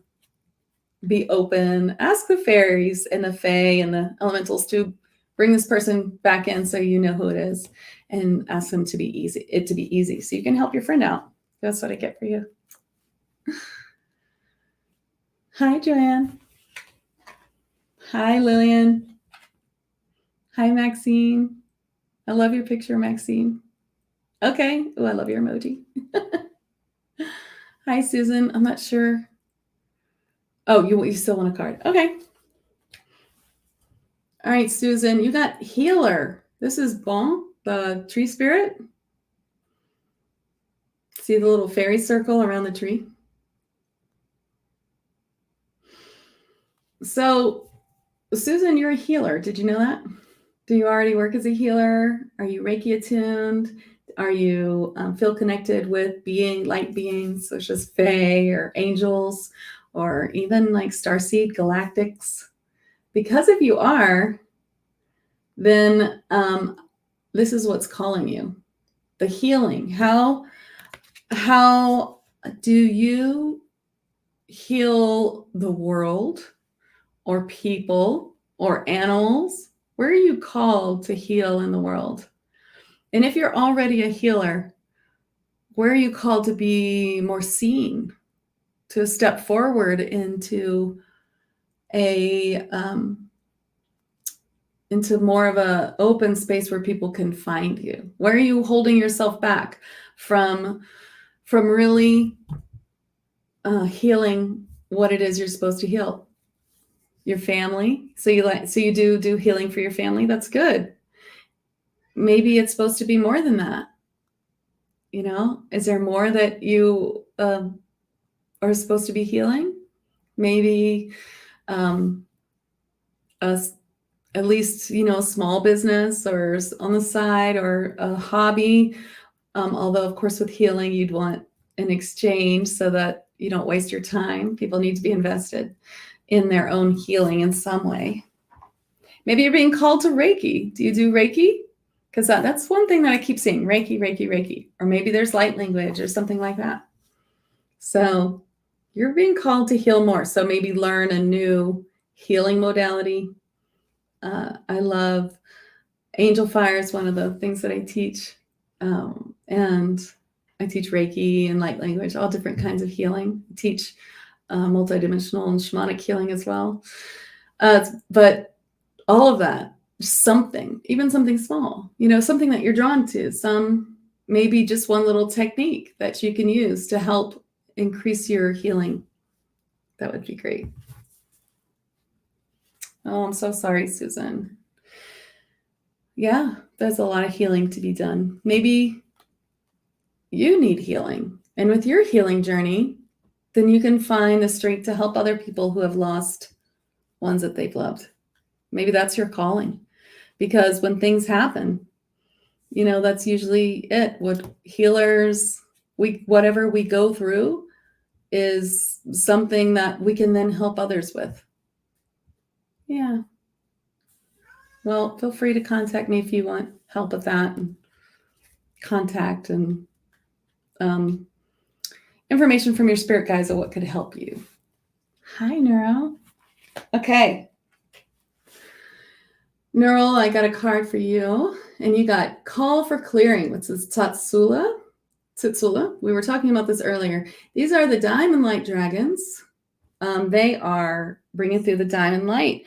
be open, ask the fairies and the fae and the elementals to bring this person back in so you know who it is, and ask them to be easy so you can help your friend out. That's what I get for you. Hi, Joanne. Hi, Lillian. Hi, Maxine. I love your picture, Maxine. Okay. Oh, I love your emoji. Hi, Susan. I'm not sure. Oh, you still want a card. Okay. All right, Susan, you got healer. This is Bon, the tree spirit. See the little fairy circle around the tree? So, Susan, you're a healer. Did you know that? Do you already work as a healer? Are you Reiki attuned? Are you feel connected with light beings such as Fae or angels, or even like starseed galactics? Because if you are, then this is what's calling you. The healing. How do you heal the world or people or animals? Where are you called to heal in the world? And if you're already a healer, where are you called to be more seen, to step forward into into more of a open space where people can find you? Where are you holding yourself back from really healing what it is you're supposed to heal? Your family. So you do healing for your family. That's good. Maybe it's supposed to be more than that. Is there more that you are supposed to be healing? Maybe at least, a small business or on the side or a hobby. Although, of course, with healing, you'd want an exchange so that you don't waste your time. People need to be invested in their own healing in some way. Maybe you're being called to Reiki. Do you do Reiki? Because that's one thing that I keep seeing, Reiki, Reiki, Reiki. Or maybe there's light language or something like that. So you're being called to heal more. So maybe learn a new healing modality. I love angel fire is one of the things that I teach. And I teach Reiki and light language, all different kinds of healing. I teach multidimensional and shamanic healing as well. But all of that, even something small, something that you're drawn to, maybe just one little technique that you can use to help increase your healing. That would be great. Oh, I'm so sorry, Susan. Yeah, there's a lot of healing to be done. Maybe you need healing. And with your healing journey, then you can find the strength to help other people who have lost ones that they've loved. Maybe that's your calling. Because when things happen, that's usually it. What healers, whatever we go through is something that we can then help others with. Yeah. Well, feel free to contact me if you want help with that, and contact and information from your spirit guides of what could help you. Hi, Neuro. Okay. Neural, I got a card for you, and you got call for clearing, which is Tsutsula. We were talking about this earlier. These are the diamond light dragons. They are bringing through the diamond light.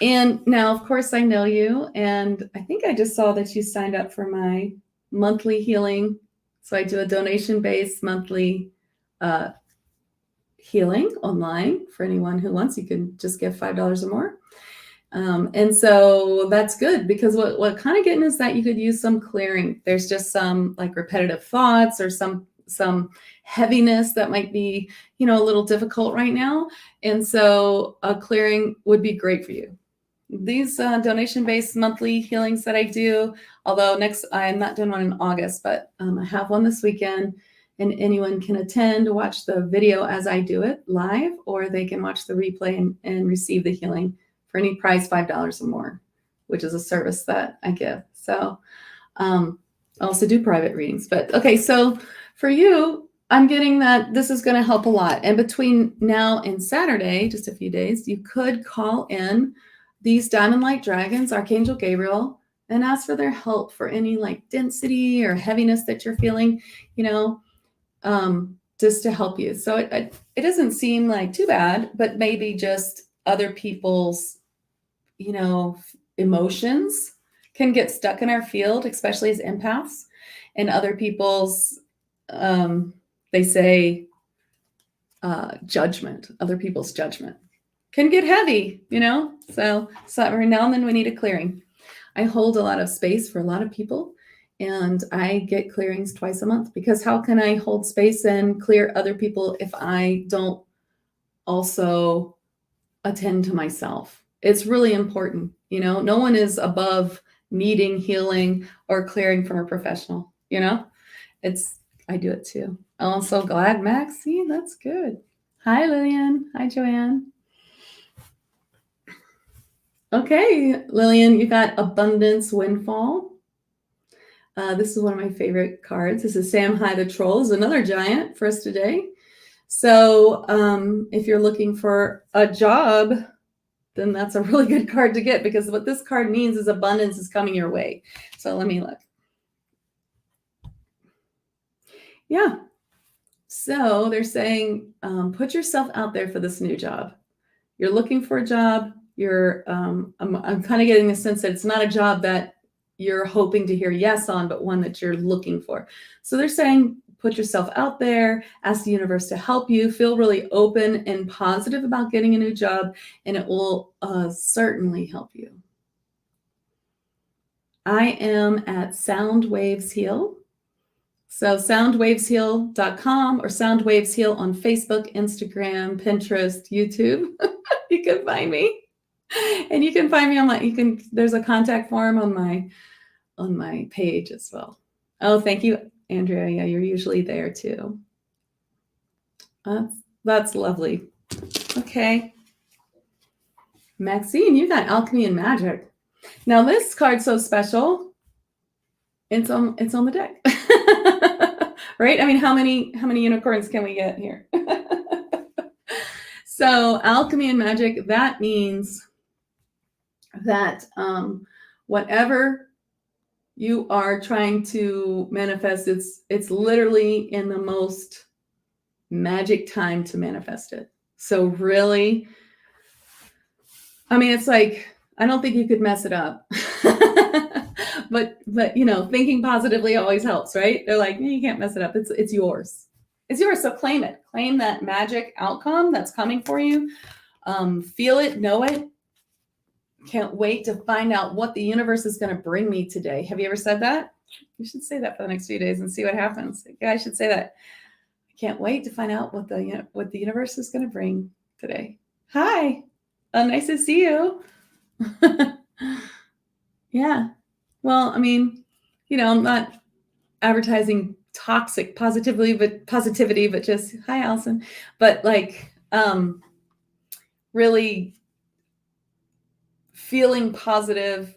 And now, of course, I know you, and I think I just saw that you signed up for my monthly healing. So I do a donation-based monthly healing online for anyone who wants. You can just give $5 or more. And so that's good, because what kind of getting is that you could use some clearing. There's just some like repetitive thoughts or some heaviness that might be, a little difficult right now. And so a clearing would be great for you. These donation-based monthly healings that I do, although I'm not doing one in August, but I have one this weekend, and anyone can attend to watch the video as I do it live, or they can watch the replay and receive the healing for any price, $5 or more, which is a service that I give. So I also do private readings. But okay, so for you, I'm getting that this is going to help a lot. And between now and Saturday, just a few days, you could call in these diamond light dragons, Archangel Gabriel, and ask for their help for any like density or heaviness that you're feeling, just to help you. So it doesn't seem like too bad, but maybe just other people's, emotions can get stuck in our field, especially as empaths, and other people's, they say, judgment, other people's judgment can get heavy, so every now and then we need a clearing. I hold a lot of space for a lot of people, And I get clearings twice a month, because how can I hold space and clear other people if I don't also attend to myself? It's really important. You know, no one is above needing healing or clearing from a professional, you know? I do it too. Oh, I'm so glad, Max. See, that's good. Hi, Lillian. Hi, Joanne. Okay, Lillian, you got Abundance Windfall. This is one of my favorite cards. This is Sam High the Troll, is another giant for us today. So if you're looking for a job, then that's a really good card to get, because what this card means is abundance is coming your way. So let me look. Yeah. So they're saying, put yourself out there for this new job. You're looking for a job. I'm kind of getting the sense that it's not a job that you're hoping to hear yes on, but one that you're looking for. So they're saying, put yourself out there, ask the universe to help you, feel really open and positive about getting a new job, and it will certainly help you. I am at Sound Waves Heal. So soundwavesheal.com or soundwavesheal on Facebook, Instagram, Pinterest, YouTube. You can find me. And you can find me on there's a contact form on my page as well. Oh, thank you, Andrea. Yeah, you're usually there too. That's lovely. Okay. Maxine, you got Alchemy and Magic. Now this card's so special. It's on the deck. Right? I mean, how many unicorns can we get here? So Alchemy and Magic, that means that whatever you are trying to manifest, it's literally in the most magic time to manifest it. So really, I mean, it's like, I don't think you could mess it up. but you know, thinking positively always helps, right? They're like, you can't mess it up. It's yours. It's yours. So claim it. Claim that magic outcome that's coming for you. Feel it, know it. Can't wait to find out what the universe is going to bring me today. Have you ever said that? You should say that for the next few days and see what happens. Yeah, I should say that. I can't wait to find out what the universe is going to bring today. Hi. Nice to see you. Yeah. Well, I mean, you know, I'm not advertising toxic positivity, but just, hi, Allison. But like, really feeling positive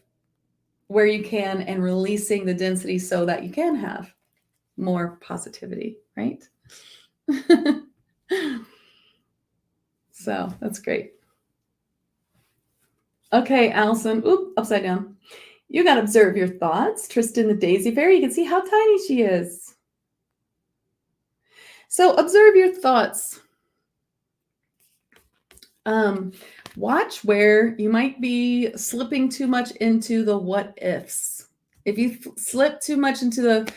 where you can and releasing the density so that you can have more positivity, right? So that's great. Okay, Allison. Oop, upside down. You got to observe your thoughts. Tristan the Daisy Fairy, you can see how tiny she is. So observe your thoughts. Watch where you might be slipping too much into the what ifs. If you slip too much into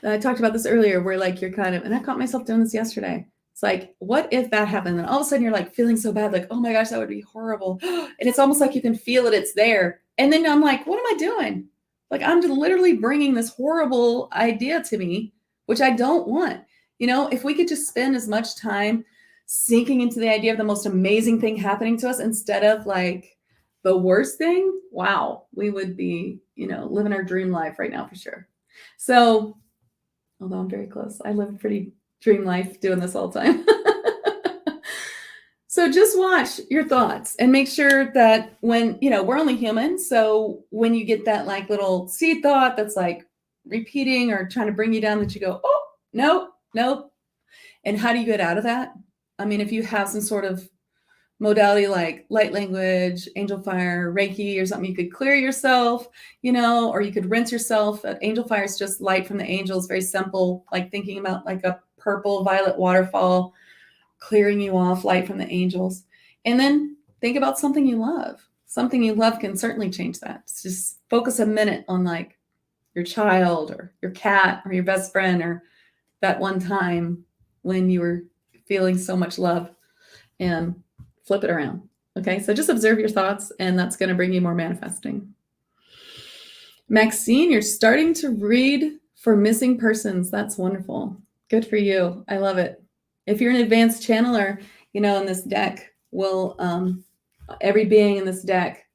I talked about this earlier, where like you're kind of, and I caught myself doing this yesterday. It's like, what if that happened? And all of a sudden you're like feeling so bad, like, oh my gosh, that would be horrible. And it's almost like you can feel it, it's there. And then I'm like, what am I doing? Like, I'm literally bringing this horrible idea to me, which I don't want. You know, if we could just spend as much time sinking into the idea of the most amazing thing happening to us instead of like the worst thing, wow, we would be, you know, living our dream life right now for sure. So, although I'm very close, I live a pretty dream life doing this all the time. So just watch your thoughts and make sure that when, you know, we're only human. So when you get that like little seed thought that's like repeating or trying to bring you down, that you go, oh, nope. And how do you get out of that? I mean, if you have some sort of modality like light language, angel fire, Reiki or something, you could clear yourself, you know, or you could rinse yourself. Angel fire is just light from the angels, very simple, like thinking about like a purple violet waterfall, clearing you off, light from the angels. And then think about something you love. Something you love can certainly change that. Just focus a minute on like your child or your cat or your best friend or that one time when you were feeling so much love, and flip it around. Okay, so just observe your thoughts, and that's going to bring you more manifesting. Maxine, you're starting to read for missing persons. That's wonderful. Good for you. I love it. If you're an advanced channeler, in this deck, every being in this deck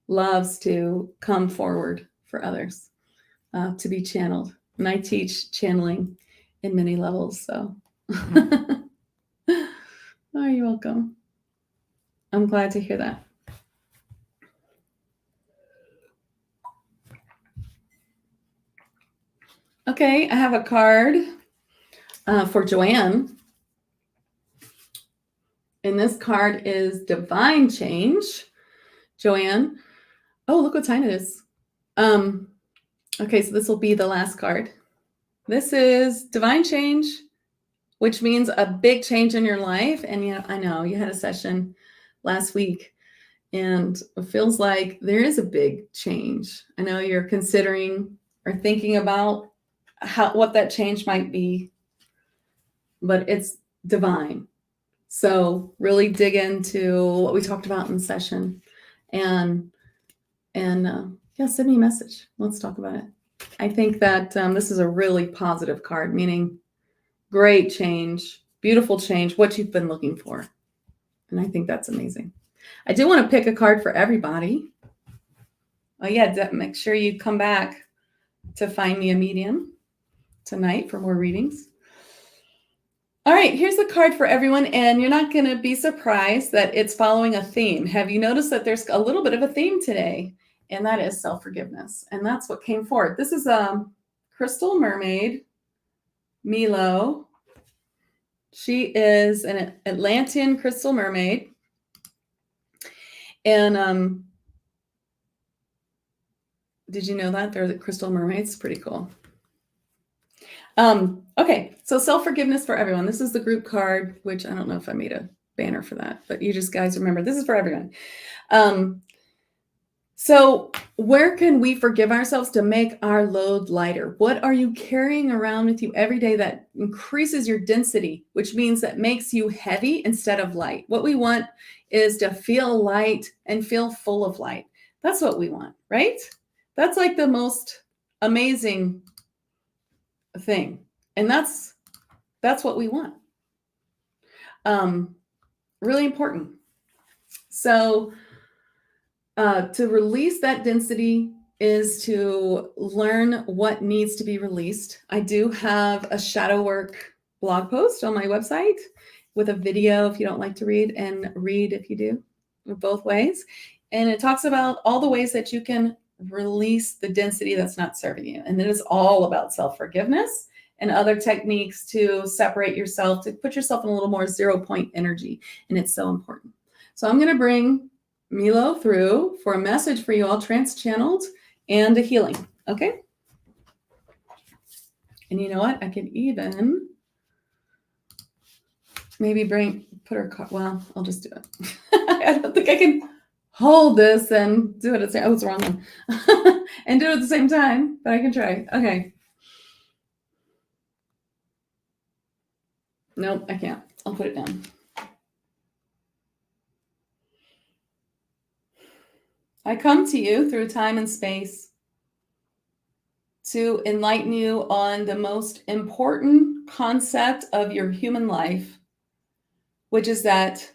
loves to come forward for others, to be channeled. And I teach channeling in many levels, so. Oh, you're welcome. I'm glad to hear that. Okay, I have a card for Joanne. And this card is Divine Change. Joanne. Oh, look what time it is. Okay, so this will be the last card. This is Divine Change, which means a big change in your life. And I know you had a session last week, and it feels like there is a big change. I know you're considering or thinking about what that change might be, but it's divine. So really dig into what we talked about in the session, and send me a message. Let's talk about it. I think that this is a really positive card, meaning great change, beautiful change, what you've been looking for. And I think that's amazing. I do want to pick a card for everybody. Oh yeah, make sure you come back to Find Me a Medium tonight for more readings. All right, here's the card for everyone, and you're not going to be surprised that it's following a theme. Have you noticed that there's a little bit of a theme today? And that is self-forgiveness. And that's what came forward. This is a crystal mermaid, Milo. She is an Atlantean crystal mermaid. And did you know that? They're the crystal mermaids. Pretty cool. Okay, so self-forgiveness for everyone. This is the group card, which I don't know if I made a banner for that, but you just guys remember, this is for everyone. So where can we forgive ourselves to make our load lighter? What are you carrying around with you every day that increases your density, which means that makes you heavy instead of light? What we want is to feel light and feel full of light. That's what we want, right? That's like the most amazing thing. And that's what we want. Really important. So to release that density is to learn what needs to be released. I do have a shadow work blog post on my website with a video if you don't like to read, and read if you do, both ways. And it talks about all the ways that you can release the density that's not serving you. And it is all about self-forgiveness and other techniques to separate yourself, to put yourself in a little more 0-point energy. And it's so important. So I'm going to bring Milo through for a message for you all, trans-channeled, and a healing. Okay? And you know what? I can even maybe put her, well, I'll just do it. I don't think I can hold this and do it at the same, oh, it's the wrong one. And do it at the same time, but I can try. Okay. Nope, I can't. I'll put it down. I come to you through time and space to enlighten you on the most important concept of your human life, which is that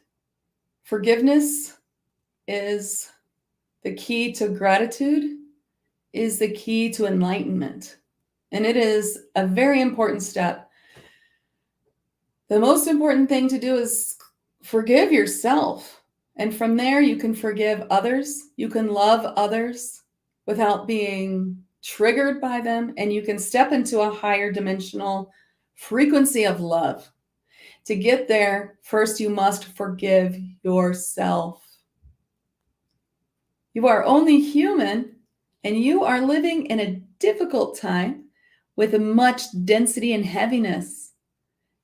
forgiveness is the key to gratitude, is the key to enlightenment. And it is a very important step. The most important thing to do is forgive yourself. And from there, you can forgive others. You can love others without being triggered by them. And you can step into a higher dimensional frequency of love. To get there, first, you must forgive yourself. You are only human, and you are living in a difficult time with much density and heaviness.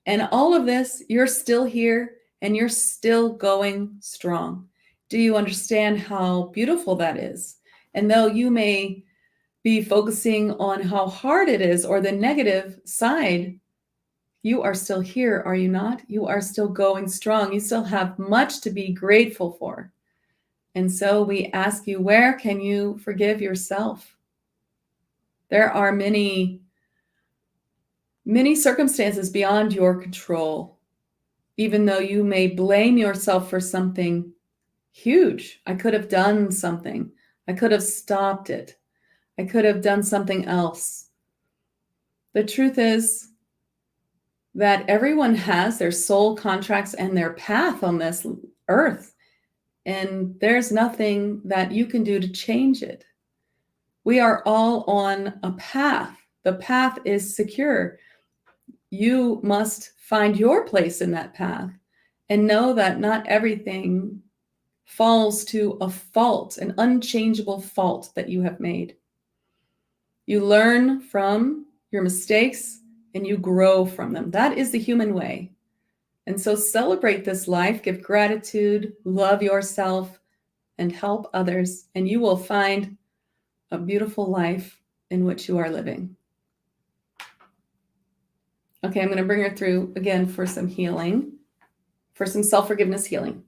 And all of this, you're still here and you're still going strong. Do you understand how beautiful that is? And though you may be focusing on how hard it is or the negative side, you are still here, are you not? You are still going strong. You still have much to be grateful for. And so we ask you, where can you forgive yourself? There are many, many circumstances beyond your control, even though you may blame yourself for something huge. I could have done something. I could have stopped it. I could have done something else. The truth is that everyone has their soul contracts and their path on this earth, and there's nothing that you can do to change it. We are all on a path. The path is secure. You must find your place in that path and know that not everything falls to a fault, an unchangeable fault that you have made. You learn from your mistakes and you grow from them. That is the human way. And so celebrate this life, give gratitude, love yourself, and help others, and you will find a beautiful life in which you are living. Okay, I'm going to bring her through again for some healing, for some self-forgiveness healing.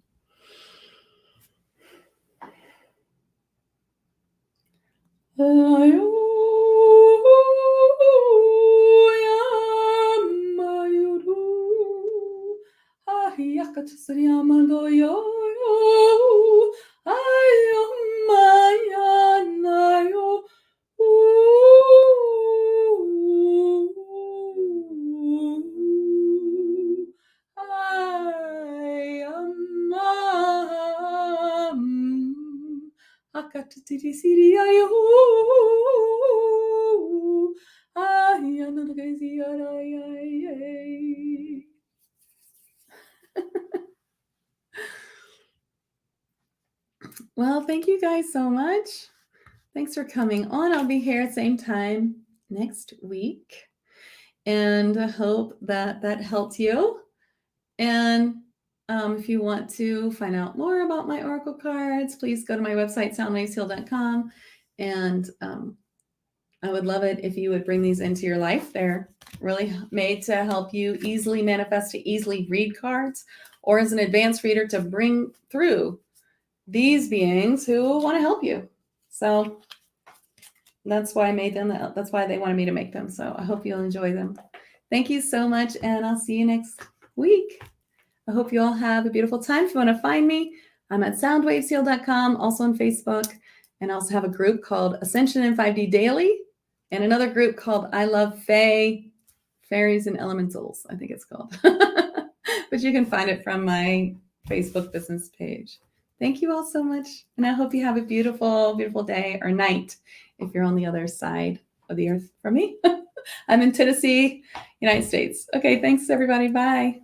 Well, thank you guys so much. Thanks for coming on. I'll be here same time next week. And I hope that that helped you. And if you want to find out more about my oracle cards, please go to my website, soundwavesheal.com. And I would love it if you would bring these into your life. They're really made to help you easily manifest, to easily read cards, or as an advanced reader to bring through these beings who want to help you. So that's why I made them. That's why they wanted me to make them. So I hope you'll enjoy them. Thank you so much, and I'll see you next week. I hope you all have a beautiful time. If you want to find me, I'm at soundwavesheal.com, also on Facebook, and I also have a group called Ascension in 5D Daily, and another group called I Love Fae, Fairies and Elementals, I think it's called. But you can find it from my Facebook business page. Thank you all so much, and I hope you have a beautiful, beautiful day or night if you're on the other side of the earth from me. I'm in Tennessee, United States. Okay, thanks everybody. Bye.